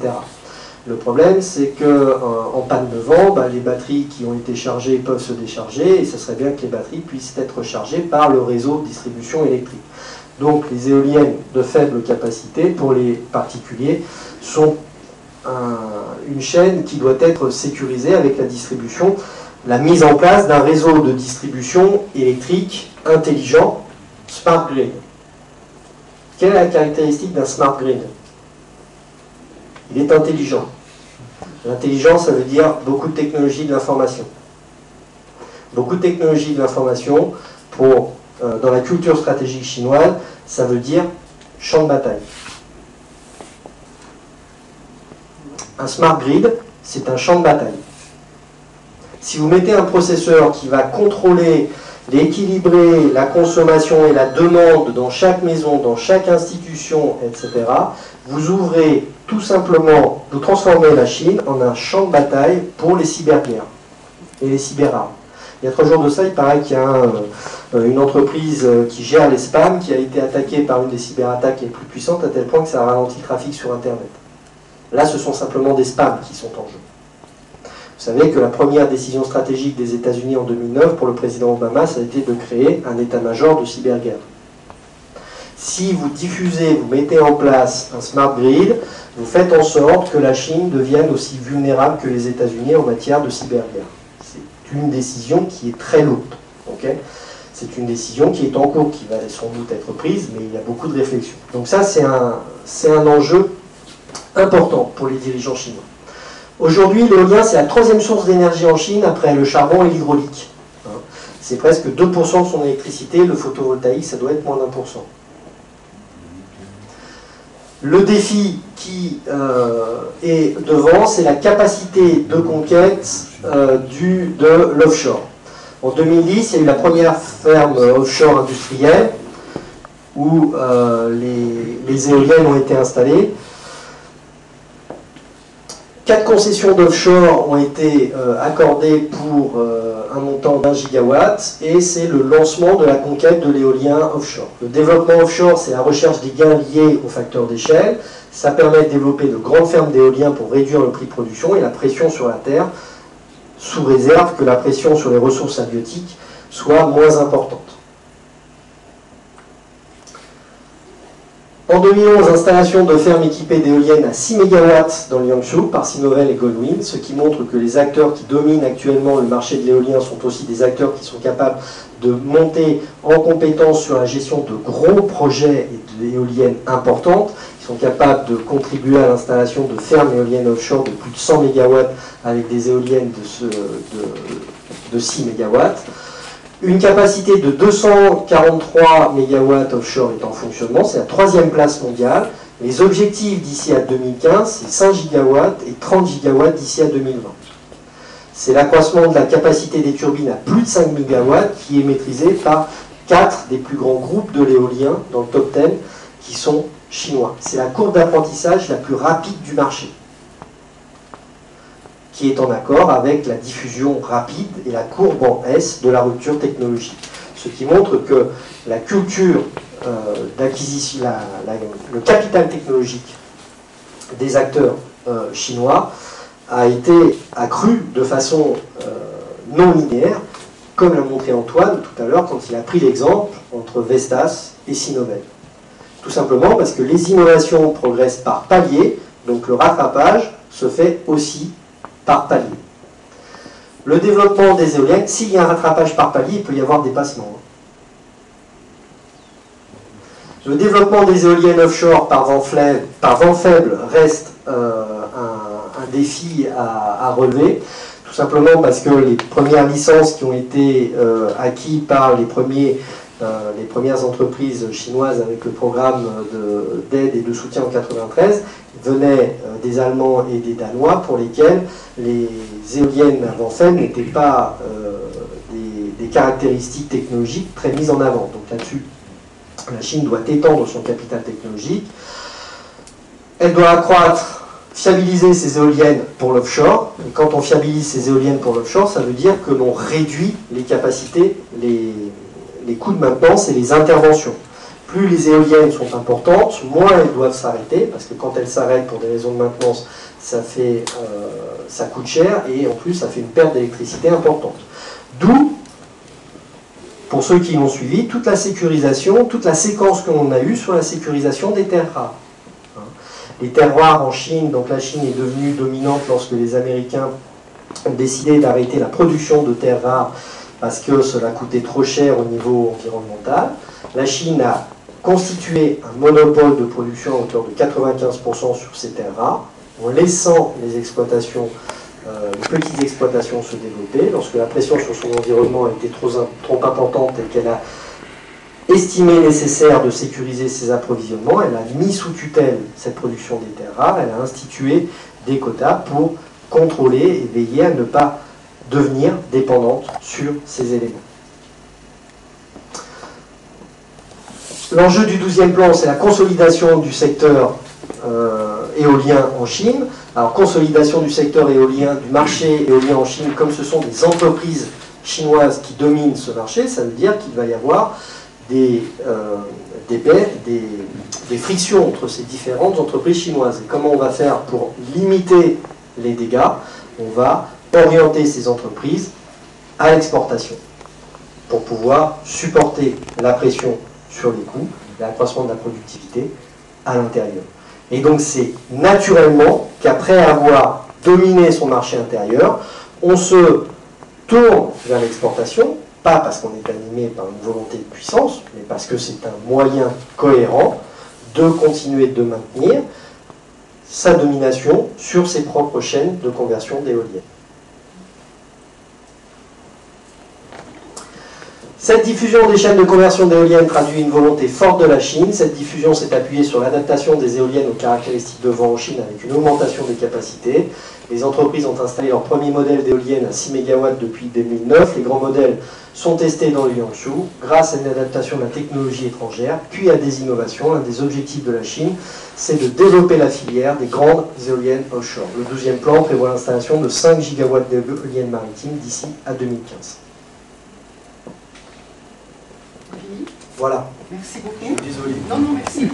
Le problème, c'est qu'en panne de vent, les batteries qui ont été chargées peuvent se décharger, et ce serait bien que les batteries puissent être chargées par le réseau de distribution électrique. Donc les éoliennes de faible capacité, pour les particuliers, sont une chaîne qui doit être sécurisée avec la distribution, la mise en place d'un réseau de distribution électrique intelligent, smart grid. Quelle est la caractéristique d'un smart grid? Il est intelligent. L'intelligence, ça veut dire beaucoup de technologie de l'information. Beaucoup de technologie de l'information, dans la culture stratégique chinoise, ça veut dire champ de bataille. Un smart grid, c'est un champ de bataille. Si vous mettez un processeur qui va contrôler, équilibrer la consommation et la demande dans chaque maison, dans chaque institution, etc., vous ouvrez tout simplement, vous transformez la Chine en un champ de bataille pour les cyberguerres et les cyberarmes. Il y a 3 jours de ça, il paraît qu'il y a une entreprise qui gère les spams qui a été attaquée par une des cyberattaques les plus puissantes à tel point que ça a ralenti le trafic sur Internet. Là, ce sont simplement des spams qui sont en jeu. Vous savez que la première décision stratégique des États-Unis en 2009 pour le président Obama, ça a été de créer un état-major de cyberguerre. Si vous diffusez, vous mettez en place un smart grid, vous faites en sorte que la Chine devienne aussi vulnérable que les États-Unis en matière de cyberguerre. C'est une décision qui est très lourde. Okay, c'est une décision qui est en cours, qui va sans doute être prise, mais il y a beaucoup de réflexion. Donc ça, c'est un enjeu important pour les dirigeants chinois. Aujourd'hui, l'éolien, c'est la troisième source d'énergie en Chine après le charbon et l'hydraulique. C'est presque 2% de son électricité. Le photovoltaïque, ça doit être moins d'1%. Le défi qui est devant, c'est la capacité de conquête de l'offshore. En 2010, il y a eu la première ferme offshore industrielle où les éoliennes ont été installées. 4 concessions d'offshore ont été accordées pour un montant d'1 gigawatt et c'est le lancement de la conquête de l'éolien offshore. Le développement offshore, c'est la recherche des gains liés aux facteurs d'échelle. Ça permet de développer de grandes fermes d'éolien pour réduire le prix de production et la pression sur la terre, sous réserve que la pression sur les ressources halieutiques soit moins importante. En 2011, installation de fermes équipées d'éoliennes à 6 MW dans le Jiangsu par Sinovel et Goldwind, ce qui montre que les acteurs qui dominent actuellement le marché de l'éolien sont aussi des acteurs qui sont capables de monter en compétence sur la gestion de gros projets et d'éoliennes importantes, qui sont capables de contribuer à l'installation de fermes éoliennes offshore de plus de 100 MW avec des éoliennes de 6 MW. Une capacité de 243 MW offshore est en fonctionnement, c'est la 3e place mondiale. Les objectifs d'ici à 2015, c'est 5 GW et 30 GW d'ici à 2020. C'est l'accroissement de la capacité des turbines à plus de 5 MW qui est maîtrisé par 4 des plus grands groupes de l'éolien dans le top 10 qui sont chinois. C'est la courbe d'apprentissage la plus rapide du marché, qui est en accord avec la diffusion rapide et la courbe en S de la rupture technologique. Ce qui montre que la culture d'acquisition, le capital technologique des acteurs chinois a été accru de façon non linéaire, comme l'a montré Antoine tout à l'heure quand il a pris l'exemple entre Vestas et Sinovel. Tout simplement parce que les innovations progressent par palier, donc le rattrapage se fait aussi par palier. Le développement des éoliennes, s'il y a un rattrapage par palier, il peut y avoir des passements. Le développement des éoliennes offshore par vent faible reste un défi à relever, tout simplement parce que les premières licences qui ont été acquises par les premières entreprises chinoises avec le programme d'aide et de soutien en 1993 venaient des Allemands et des Danois pour lesquels les éoliennes à vent faible n'étaient pas des caractéristiques technologiques très mises en avant. Donc là-dessus, la Chine doit étendre son capital technologique. Elle doit accroître, fiabiliser ses éoliennes pour l'offshore. Et quand on fiabilise ses éoliennes pour l'offshore, ça veut dire que l'on réduit les capacités, les coûts de maintenance et les interventions. Plus les éoliennes sont importantes, moins elles doivent s'arrêter, parce que quand elles s'arrêtent pour des raisons de maintenance, ça coûte cher, et en plus ça fait une perte d'électricité importante. D'où, pour ceux qui l'ont suivi, toute la sécurisation, toute la séquence que l'on a eue sur la sécurisation des terres rares. Les terres rares en Chine, donc la Chine est devenue dominante lorsque les Américains ont décidé d'arrêter la production de terres rares parce que cela coûtait trop cher au niveau environnemental. La Chine a constitué un monopole de production à hauteur de 95% sur ces terres rares, en laissant les exploitations, les petites exploitations se développer. Lorsque la pression sur son environnement a été trop importante et qu'elle a estimé nécessaire de sécuriser ses approvisionnements, elle a mis sous tutelle cette production des terres rares, elle a institué des quotas pour contrôler et veiller à ne pas devenir dépendante sur ces éléments. L'enjeu du 12e plan, c'est la consolidation du secteur éolien en Chine. Alors, consolidation du secteur éolien, du marché éolien en Chine, comme ce sont des entreprises chinoises qui dominent ce marché, ça veut dire qu'il va y avoir des frictions entre ces différentes entreprises chinoises. Et comment on va faire pour limiter les dégâts? On va orienter ces entreprises à l'exportation pour pouvoir supporter la pression sur les coûts l'accroissement de la productivité à l'intérieur. Et donc c'est naturellement qu'après avoir dominé son marché intérieur, on se tourne vers l'exportation, pas parce qu'on est animé par une volonté de puissance, mais parce que c'est un moyen cohérent de continuer de maintenir sa domination sur ses propres chaînes de conversion d'éoliennes. Cette diffusion des chaînes de conversion d'éoliennes traduit une volonté forte de la Chine. Cette diffusion s'est appuyée sur l'adaptation des éoliennes aux caractéristiques de vent en Chine avec une augmentation des capacités. Les entreprises ont installé leur premier modèle d'éolienne à 6 MW depuis 2009. Les grands modèles sont testés dans le Jiangsu grâce à une adaptation de la technologie étrangère, puis à des innovations. L'un des objectifs de la Chine, c'est de développer la filière des grandes éoliennes offshore. Le 12e plan prévoit l'installation de 5 GW d'éoliennes maritimes d'ici à 2015. Oui. Voilà. Merci beaucoup. Désolé. Non, non, merci.